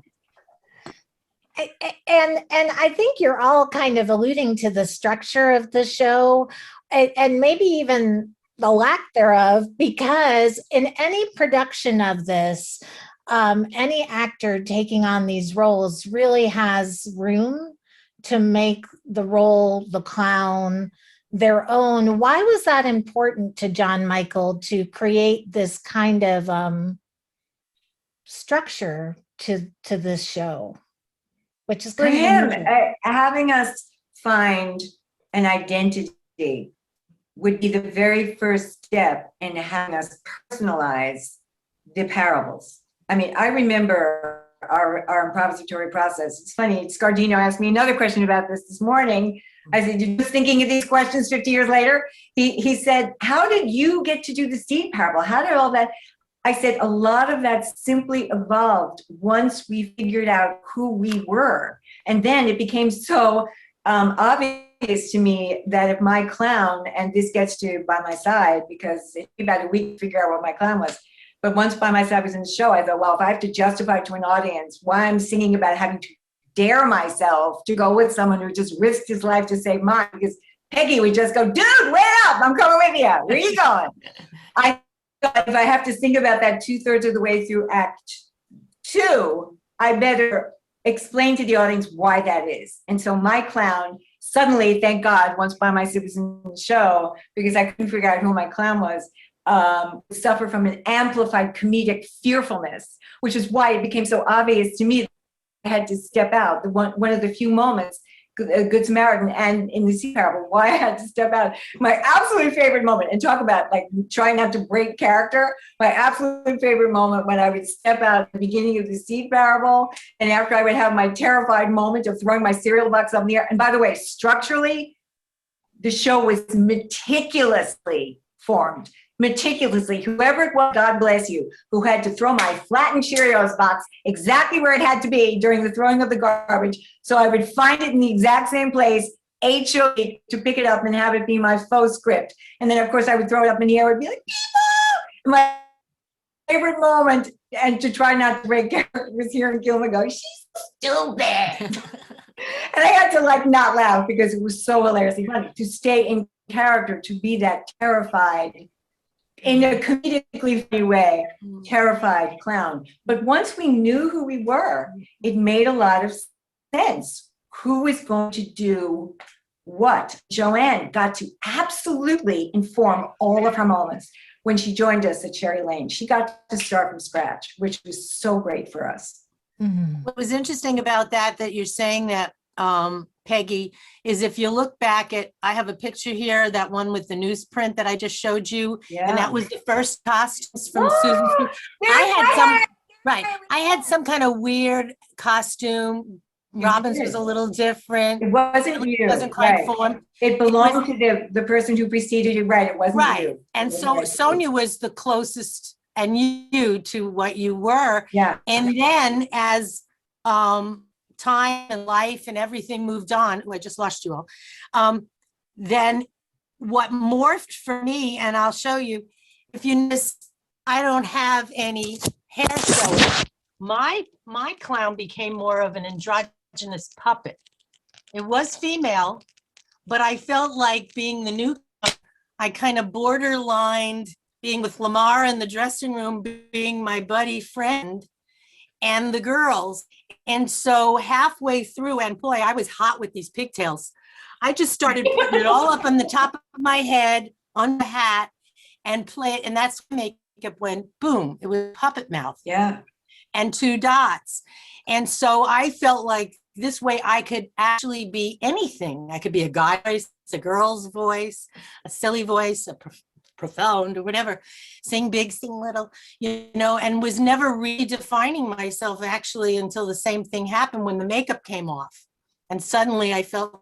And I think you're all kind of alluding to the structure of the show, and maybe even the lack thereof, because in any production of this, any actor taking on these roles really has room to make the role, the clown, their own. Why was that important to John Michael to create this kind of structure to this show, which is For kind him, of having us find an identity would be the very first step in having us personalize the parables. I mean, I remember our improvisatory process. It's funny, Scardino asked me another question about this morning. I said, you're just thinking of these questions 50 years later? He said, how did you get to do the seed parable? How did all that? I said, a lot of that simply evolved once we figured out who we were. And then it became so obvious to me that if my clown, and this gets to By My Side, because it took about a week to figure out what my clown was, but once By My Side was in the show, I thought, well, if I have to justify to an audience why I'm singing about having to dare myself to go with someone who just risked his life to save mine, because Peggy would just go, dude, wait up, I'm coming with you. Where are you going? I thought if I have to think about that 2/3 of the way through Act 2, I better explain to the audience why that is. And so my clown, suddenly, thank God, once By My Side was in the show, because I couldn't figure out who my clown was, suffer from an amplified comedic fearfulness, which is why it became so obvious to me that I had to step out. One of the few moments, Good Samaritan and in the sea parable, why I had to step out. My absolute favorite moment, and talk about like trying not to break character, my absolute favorite moment when I would step out at the beginning of the sea parable, and after I would have my terrified moment of throwing my cereal box up in the air. And by the way, structurally, the show was meticulously formed. meticulously, whoever it was, God bless you, who had to throw my flattened Cheerios box exactly where it had to be during the throwing of the garbage. So I would find it in the exact same place, HOE, to pick it up and have it be my faux script. And then, of course, I would throw it up in the air and be like, people! My favorite moment, and to try not to break character, was hearing Gilma go, she's stupid. And I had to like not laugh because it was so hilariously funny to stay in character, to be that terrified, in a comedically funny way, terrified clown. But once we knew who we were, it made a lot of sense. Who was going to do what? Joanne got to absolutely inform all of her moments when she joined us at Cherry Lane. She got to start from scratch, which was so great for us. What was interesting about that you're saying that, Peggy, is if you look back at, I have a picture here, that one with the newsprint that I just showed you, and that was the first costumes from Susan. I had some kind of weird costume. Robin's was a little different. It wasn't you. It wasn't quite formed. It belonged to the person who preceded you, right? It wasn't you. And so Sonia was the closest, and you to what you were. Yeah. And then as time and life and everything moved on, I just lost you all. Then what morphed for me, and I'll show you, if you notice, I don't have any hair showing. My clown became more of an androgynous puppet. It was female, but I felt like being the new, I kind of borderlined being with Lamar in the dressing room, being my buddy friend, and the girls. And so halfway through, and boy, I was hot with these pigtails. I just started putting it all up on the top of my head, on the hat, and play it. And that's when makeup went boom. It was puppet mouth. Yeah. And 2 dots. And so I felt like this way I could actually be anything. I could be a guy voice, a girl's voice, a silly voice, a profound or whatever, sing big, sing little, and was never redefining myself actually until the same thing happened when the makeup came off. And suddenly I felt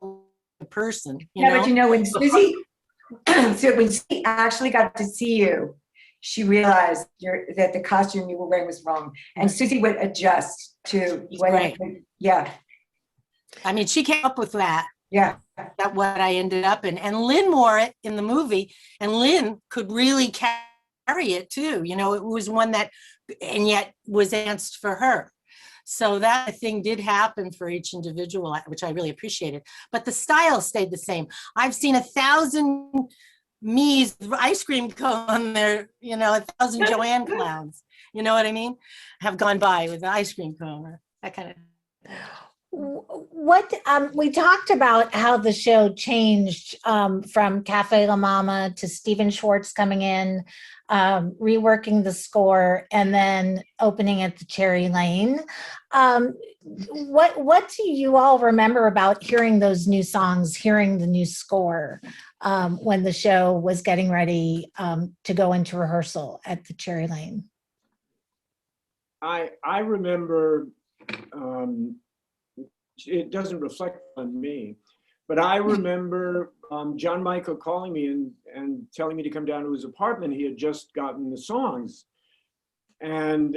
a person. But when Susie, so when Susie actually got to see you, she realized that the costume you were wearing was wrong. And Susie would adjust to what, yeah. I mean, she came up with that. Yeah. That's what I ended up in. And Lynn wore it in the movie, and Lynn could really carry it too. It was one that, and yet was danced for her. So that thing did happen for each individual, which I really appreciated. But the style stayed the same. I've seen 1,000 me's ice cream cone there, 1,000 Joanne clowns. You know what I mean? Have gone by with the ice cream cone, or that kind of. What we talked about how the show changed from Cafe La Mama to Stephen Schwartz coming in, reworking the score, and then opening at the Cherry Lane. What do you all remember about hearing those new songs, hearing the new score when the show was getting ready to go into rehearsal at the Cherry Lane? I remember. It doesn't reflect on me, but I remember John Michael calling me and telling me to come down to his apartment. He had just gotten the songs, and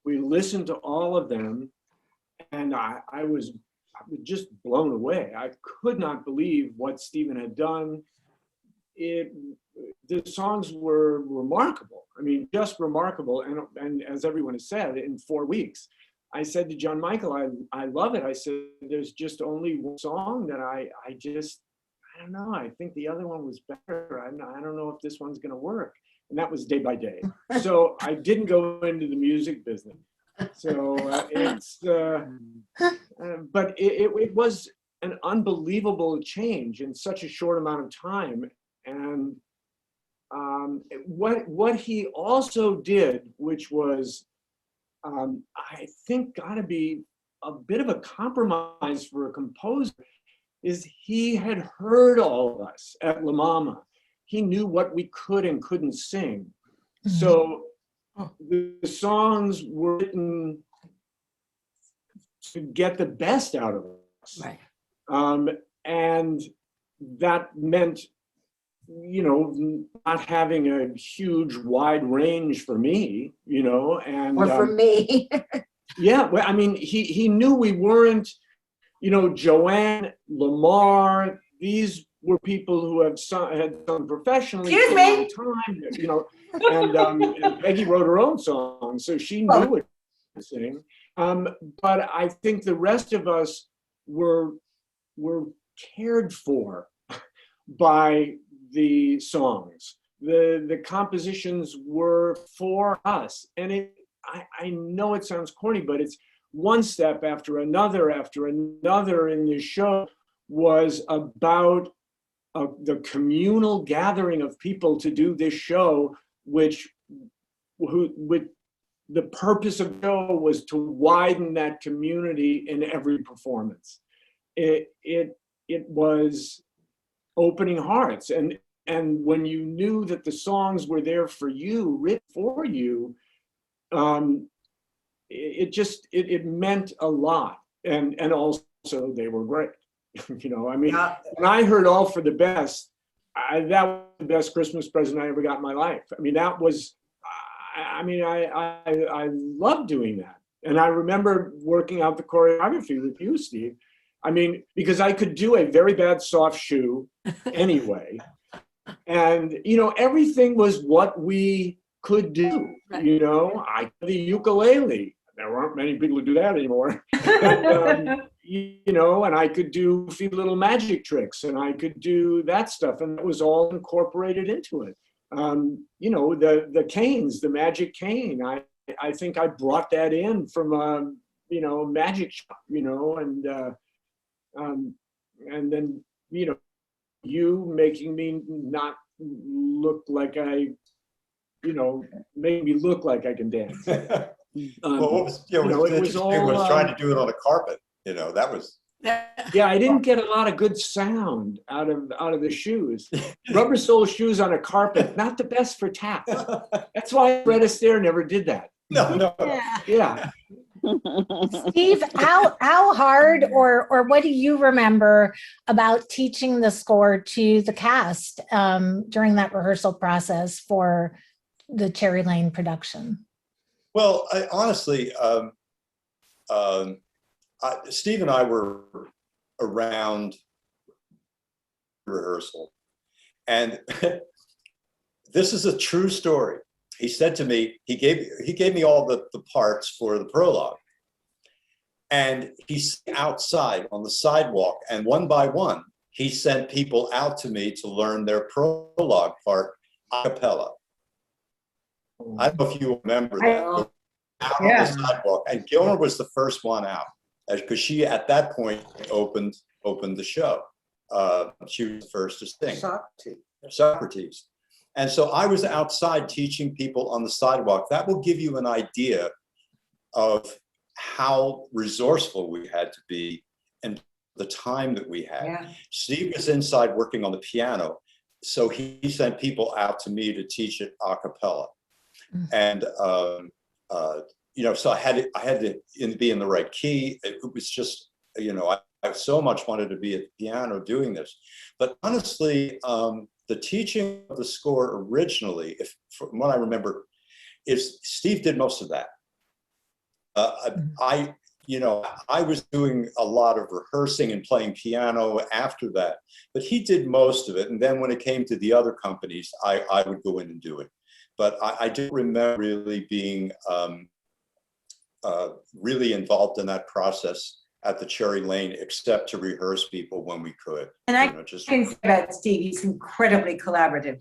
we listened to all of them, and I was just blown away. I could not believe what Stephen had done. The songs were remarkable. I mean, just remarkable. And as everyone has said, in 4 weeks. I said to John Michael, I love it. I said, there's just only one song that I don't know. I think the other one was better. I don't know if this one's going to work. And that was Day by Day. So I didn't go into the music business. So but it was an unbelievable change in such a short amount of time. And what he also did, which was, I think gotta be a bit of a compromise for a composer, is he had heard all of us at La Mama. He knew what we could and couldn't sing. Mm-hmm. So the songs were written to get the best out of us. Right. And that meant you know, not having a huge wide range for me, you know, and Or for me. yeah, well, I mean, he knew we weren't, you know, Joanne, Lamar, these were people who had sung professionally Excuse for me? a long time, you know, and Peggy wrote her own songs, so she knew what to sing. But I think the rest of us were cared for by the songs. The compositions were for us, and I know it sounds corny, but it's one step after another in this show was about the communal gathering of people to do this show, which the purpose of the show was to widen that community in every performance. It was opening hearts, and when you knew that the songs were there for you, written for you, it meant a lot, and also they were great. You know, I mean, when I heard All for the Best, that was the best Christmas present I ever got in my life. I mean, that was, I loved doing that. And I remember working out the choreography with you, Steve. I mean, because I could do a very bad soft shoe anyway. And, you know, everything was what we could do. Right. You know, I could the ukulele. There aren't many people who do that anymore. And, you know, and I could do a few little magic tricks, and I could do that stuff, and it was all incorporated into it. You know, the canes, the magic cane. I think I brought that in from you know, magic shop, you know, and then, you know, you making me not look like you know, make me look like I can dance. Well, what was, you know, it was all, was trying to do it on a carpet. You know, that was. Yeah, I didn't get a lot of good sound out of the shoes. Rubber sole shoes on a carpet, not the best for tap. That's why Fred Astaire never did that. No. Yeah. Steve, how hard or what do you remember about teaching the score to the cast during that rehearsal process for the Cherry Lane production? Well, honestly, Steve and I were around rehearsal, and this is a true story. He said to me, he gave me all the parts for the prologue, and he's outside on the sidewalk, and one by one, he sent people out to me to learn their prologue part a cappella. I don't know if you remember that. Out on the sidewalk, and Gilmer was the first one out, because she at that point opened the show. She was the first to sing. Socrates. And so I was outside teaching people on the sidewalk. That will give you an idea of how resourceful we had to be and the time that we had. Yeah. Steve was inside working on the piano, so he sent people out to me to teach it a cappella. And you know, so I had to be in the right key. It was just, you know, I so much wanted to be at the piano doing this. But honestly, the teaching of the score originally, from what I remember, is Steve did most of that. You know, I was doing a lot of rehearsing and playing piano after that, but he did most of it. And then when it came to the other companies, I would go in and do it. But I do remember really being really involved in that process at the Cherry Lane, except to rehearse people when we could. And I can say about Steve, he's incredibly collaborative.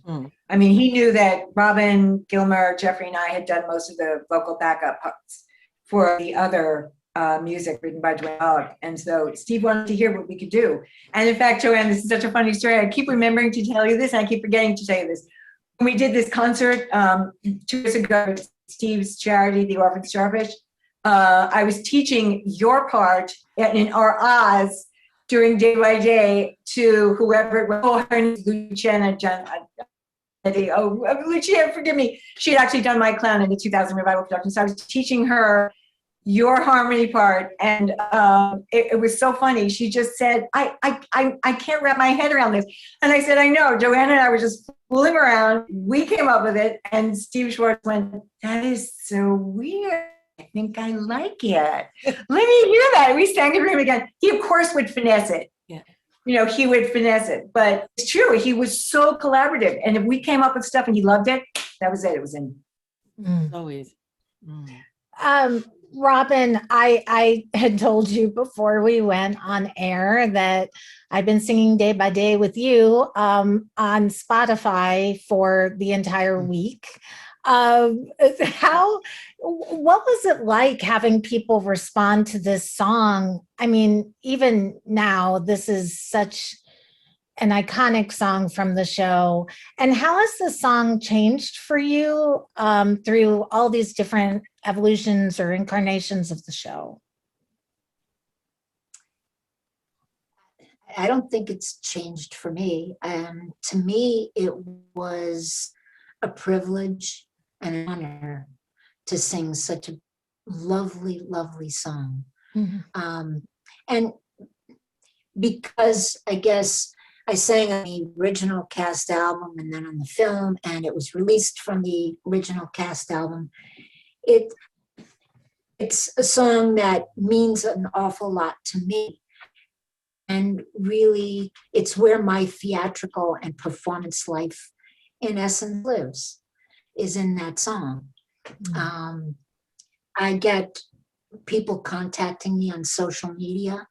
I mean, he knew that Robin, Gilmer, Jeffrey, and I had done most of the vocal backup parts for the other music written by Dwayne Pollock. And so Steve wanted to hear what we could do. And in fact, Joanne, this is such a funny story. I keep remembering to tell you this, and I keep forgetting to tell you this. When we did this concert 2 years ago, Steve's charity, the Orphan Starfish, I was teaching your part in our Oz during Day by Day to whoever, Luciana John. Lucia, forgive me. She had actually done My Clown in the 2000 revival production. So I was teaching her your harmony part, and it was so funny. She just said, I can't wrap my head around this. And I said, I know. Joanne and I were just fooling around. We came up with it, and Steve Schwartz went, that is so weird. I think I like it. Let me hear that. We sang it for him again. He, of course, would finesse it. Yeah. You know, he would finesse it. But it's true. He was so collaborative. And if we came up with stuff and he loved it, that was it. It was in. So easy. Mm. Robin, I had told you before we went on air that I've been singing Day by Day with you on Spotify for the entire week. What was it like having people respond to this song? I mean, even now, this is such an iconic song from the show. And how has the song changed for you through all these different evolutions or incarnations of the show? I don't think it's changed for me. To me, it was a privilege and an honor to sing such a lovely, lovely song. Mm-hmm. And because I guess I sang on the original cast album and then on the film, and it was released from the original cast album, it's a song that means an awful lot to me. And really, it's where my theatrical and performance life, in essence, lives, is in that song. Mm-hmm. I get people contacting me on social media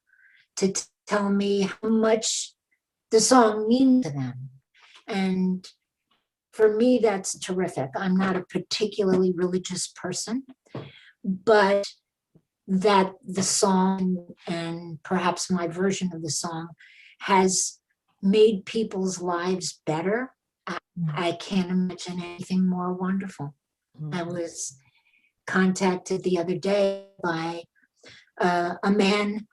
to tell me how much the song means to them. And for me, that's terrific. I'm not a particularly religious person, but that the song, and perhaps my version of the song, has made people's lives better. I can't imagine anything more wonderful. I was contacted the other day by a man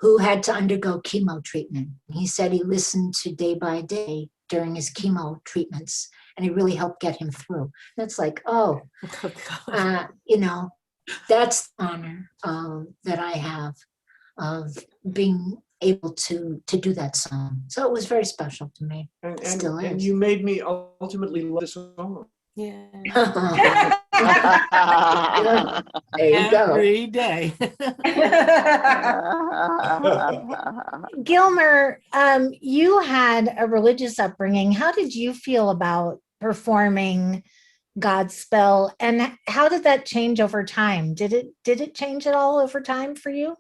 who had to undergo chemo treatment. He said he listened to Day by Day during his chemo treatments, and it really helped get him through. That's like, you know, that's the honor that I have of being able to do that song. So it was very special to me. And Still is. you made me ultimately love the song. Yeah. There you go. Every day. Gilmer, you had a religious upbringing. How did you feel about performing Godspell, and how did that change over time? Did it change at all over time for you?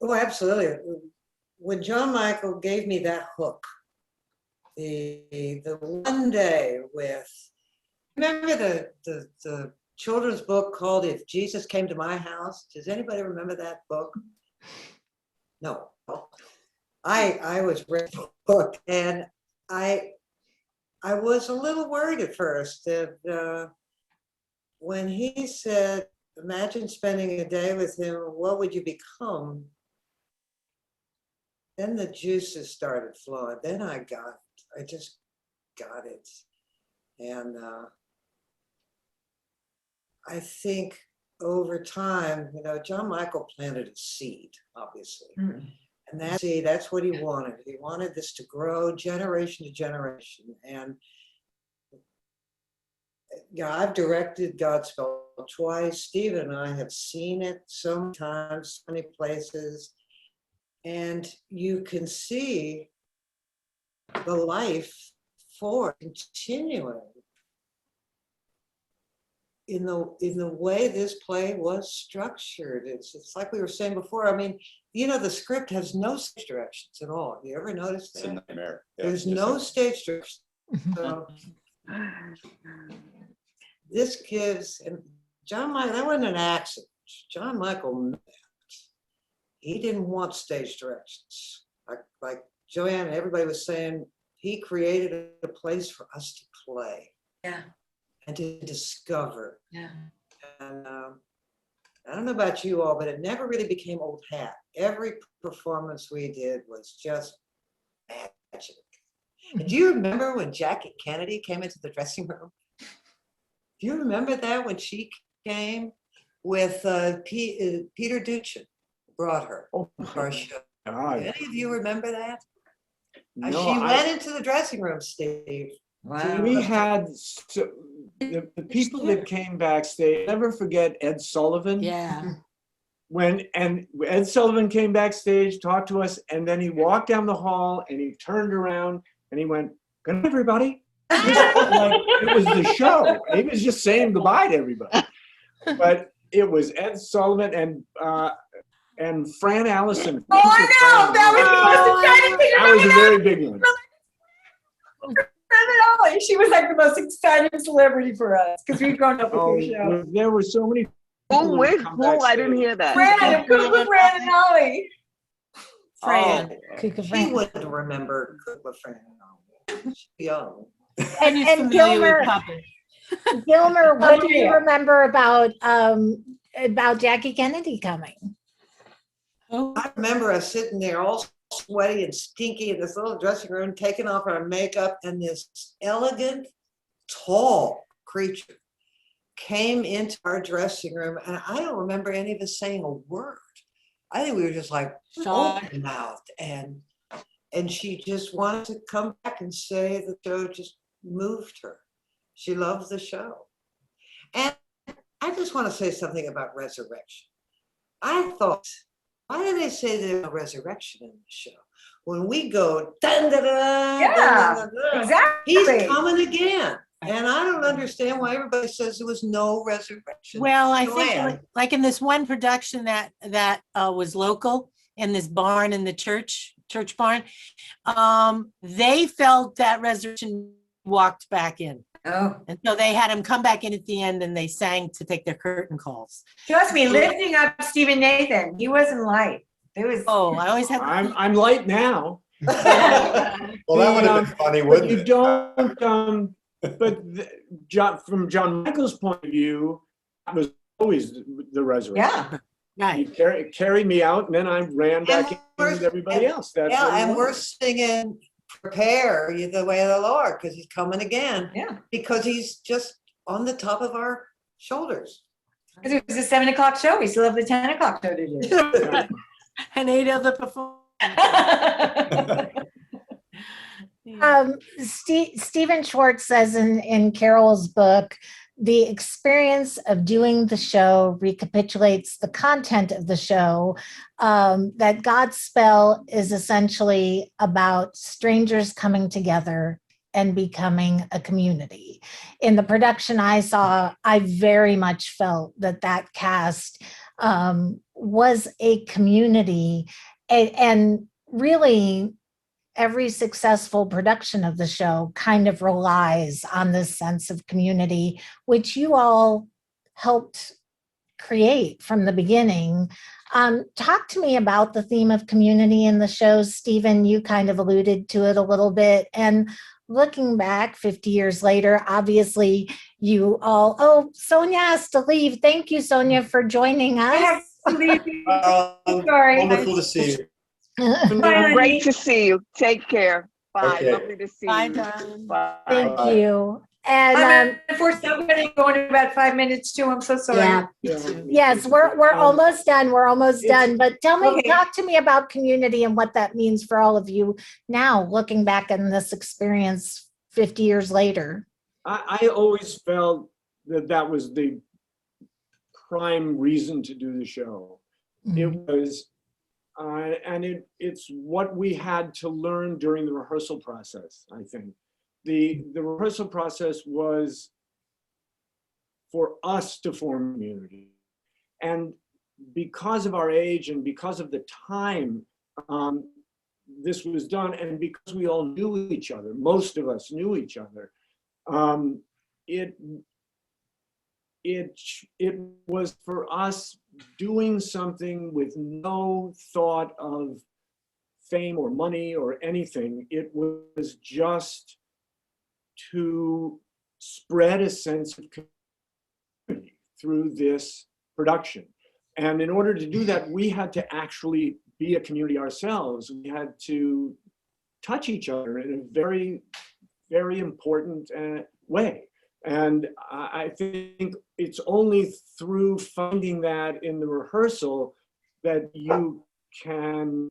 Oh, absolutely. When John Michael gave me that hook, the one day with, remember the children's book called If Jesus Came to My House? Does anybody remember that book? No. I was reading the book, and I was a little worried at first that when he said, imagine spending a day with him, what would you become? Then the juices started flowing. Then I just got it. And I think over time, you know, John Michael planted a seed, obviously. And that seed, that's what he wanted. He wanted this to grow generation to generation. And yeah, I've directed Godspell twice. Stephen and I have seen it so many times, so many places. And you can see the life for continuing in the way this play was structured. It's like we were saying before. I mean, you know, the script has no stage directions at all. Have you ever noticed that? It's a nightmare. Yeah, There's no stage directions. So this gives, and John Michael, that wasn't an accident. John Michael knew that. He didn't want stage directions. Like Joanne and everybody was saying, he created a place for us to play. Yeah. And to discover. Yeah. And I don't know about you all, but it never really became old hat. Every performance we did was just magic. And do you remember when Jackie Kennedy came into the dressing room? Do you remember that when she came? with Peter Duchin brought her Oh, to our show. God. Any of you remember that? No, She went into the dressing room, Steve. we had the people that came backstage. Never forget Ed Sullivan. Yeah. And Ed Sullivan came backstage, talked to us, and then he walked down the hall and he turned around and he went, "Good night, everybody." Just like it was the show. He was just saying goodbye to everybody. But it was Ed Sullivan and Fran Allison. Oh, I know. That was the most exciting thing. That was a very big one. She was like the most exciting celebrity for us because we've grown up with Oh, her show. there were so many. Who, that with come who? I didn't backstage. hear that. Fran, Cuckoo Fran and Ollie. Fran. Oh. Cuckoo She Fran. wouldn't remember Kukla Fran. She's young. And, He's and familiar with Gilmer, puppets. Gilmer, what do you Yeah. remember about Jackie Kennedy coming? Oh, I remember us sitting there all sweaty and stinky in this little dressing room, taking off our makeup, and this elegant, tall creature came into our dressing room, and I don't remember any of us saying a word. I think we were just like Shocked. open mouthed, and she just wanted to come back and say the show just moved her. She loves the show. And I just want to say something about resurrection. I thought, why do they say there's no resurrection in the show? When we go, dun, dun, dun, Yeah, dun, dun, dun, Exactly. he's coming again. And I don't understand why everybody says there was no resurrection. well, I Joanne. think like in this one production that was local in this barn in the church barn, they felt that resurrection walked back in. Oh, And so they had him come back in at the end and they sang to take their curtain calls. trust me, lifting up Stephen Nathan, he wasn't light. It was. Oh, I always had. I'm light now. Well, that would have been funny, But wouldn't you it? don't. From John Michael's point of view, that was always the resurrection. Yeah. He Right. carried me out, and then I ran back in we're- with everybody else. That's Yeah, what it and we're was. singing, prepare you the way of the Lord, because he's coming again. Yeah. Because he's just on the top of our shoulders. Because it was a 7 o'clock show. We still have the 10 o'clock show to do. And 8 other performers. Stephen Schwartz says in Carol's book, the experience of doing the show recapitulates the content of the show, that Godspell is essentially about strangers coming together and becoming a community. In the production I saw, I very much felt that cast was a community, and really every successful production of the show kind of relies on this sense of community, which you all helped create from the beginning. Talk to me about the theme of community in the show. Stephen, you kind of alluded to it a little bit. And looking back 50 years later, obviously you all, oh, Sonia has to leave. Thank you, Sonia, for joining I us. have to leave. Sorry. Sorry. Wonderful to see you. Bye, Great to see you. Take care. Bye. Okay. Lovely to see Bye, you. darling. Bye. Thank Bye. you. And I'm unfortunately going to go in about 5 minutes too. I'm so sorry. Yeah. yes, we're almost done. We're almost done. But Okay. talk to me about community and what that means for all of you now, looking back on this experience 50 years later. I always felt that was the prime reason to do the show. It was, and it's what we had to learn during the rehearsal process, I think. The rehearsal process was for us to form community. And because of our age and because of the time this was done, and because we all knew each other, most of us knew each other, it was for us doing something with no thought of fame or money or anything. It was just to spread a sense of community through this production. And in order to do that, we had to actually be a community ourselves. We had to touch each other in a very, very important way. And I think it's only through finding that in the rehearsal that you can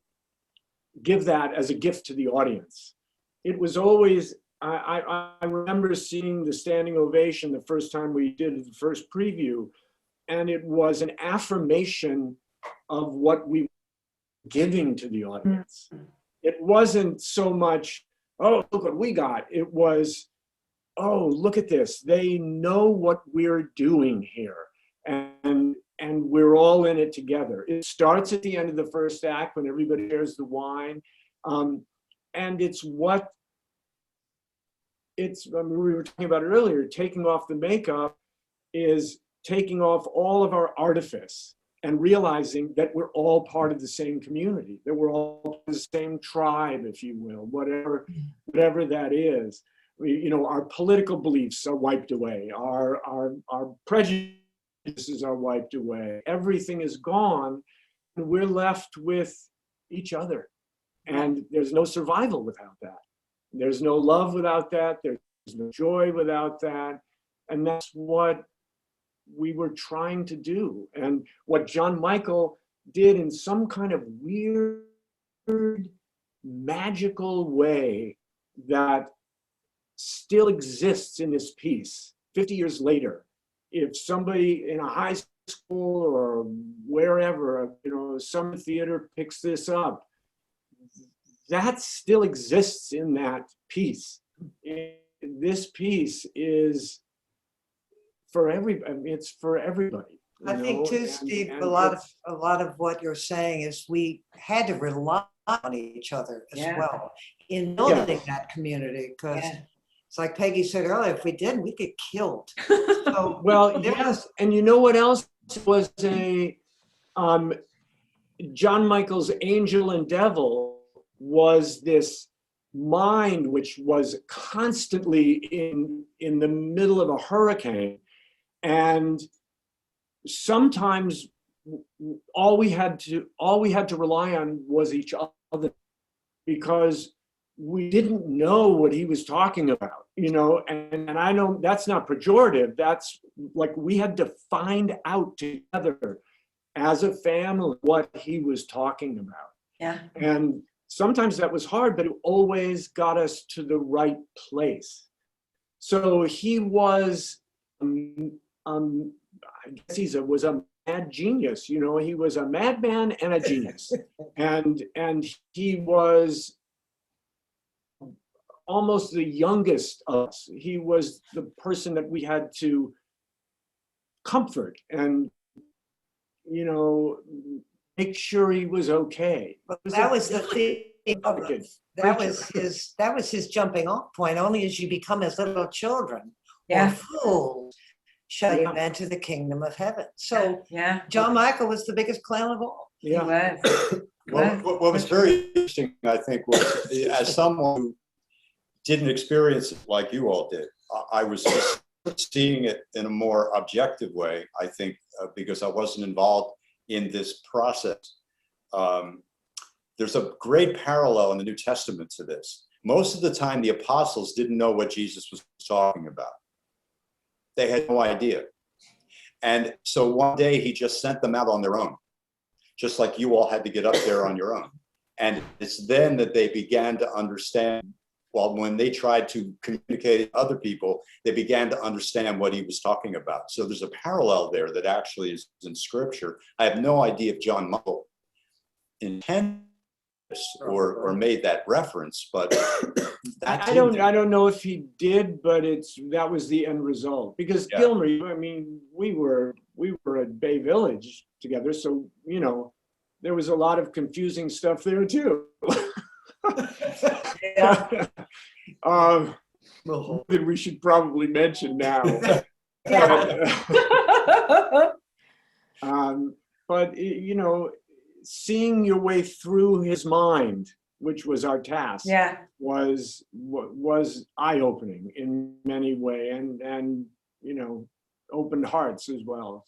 give that as a gift to the audience. It was always, I remember seeing the standing ovation the first time we did the first preview, and it was an affirmation of what we were giving to the audience. It wasn't so much, oh, look what we got. It was, oh, look at this. They know what we're doing here. And we're all in it together. It starts at the end of the first act when everybody shares the wine. And it's what, I mean, we were talking about it earlier, taking off the makeup is taking off all of our artifice and realizing that we're all part of the same community, that we're all the same tribe, if you will, whatever that is. You know, our political beliefs are wiped away, our prejudices are wiped away, everything is gone, and we're left with each other. And there's no survival without that. There's no love without that. There's no joy without that. And that's what we were trying to do. And what John Michael did in some kind of weird, magical way that still exists in this piece 50 years later. If somebody in a high school or wherever, you know, some theater picks this up, that still exists in that piece. This piece is for it's for everybody. I think too, Steve, a lot of what you're saying is we had to rely on each other as well in building that community, because it's like Peggy said earlier, if we didn't, we'd get killed. So, well, yes, and you know what else was John Michael's Angel and Devil was this mind which was constantly in the middle of a hurricane, and sometimes all we had to rely on was each other, because we didn't know what he was talking about, you know, and I know that's not pejorative. That's like we had to find out together as a family what he was talking about. Yeah. And sometimes that was hard, but it always got us to the right place. So he was, I guess he was a mad genius, you know, he was a madman and a genius. and he was almost the youngest of us. He was the person that we had to comfort and, you know, make sure he was okay. But that was the thing. That was his jumping off point. Only as you become as little children or fools shall you enter the kingdom of heaven. So John Michael was the biggest clown of all. Yeah. What was very interesting, I think, was as someone who didn't experience it like you all did, I was just seeing it in a more objective way, I think, because I wasn't involved in this process. There's a great parallel in the New Testament to this. Most of the time, the apostles didn't know what Jesus was talking about. They had no idea. And so one day he just sent them out on their own, just like you all had to get up there on your own. And it's then that they began to understand, well, when they tried to communicate to other people, they began to understand what he was talking about. So there's a parallel there that actually is in scripture. I have no idea if John Michael intended this or made that reference, but I don't know if he did, but that was the end result. Because Gilmer, I mean, we were at Bay Village together, so you know, there was a lot of confusing stuff there too. That we should probably mention now. But you know, seeing your way through his mind, which was our task, was eye-opening in many ways, and you know, opened hearts as well.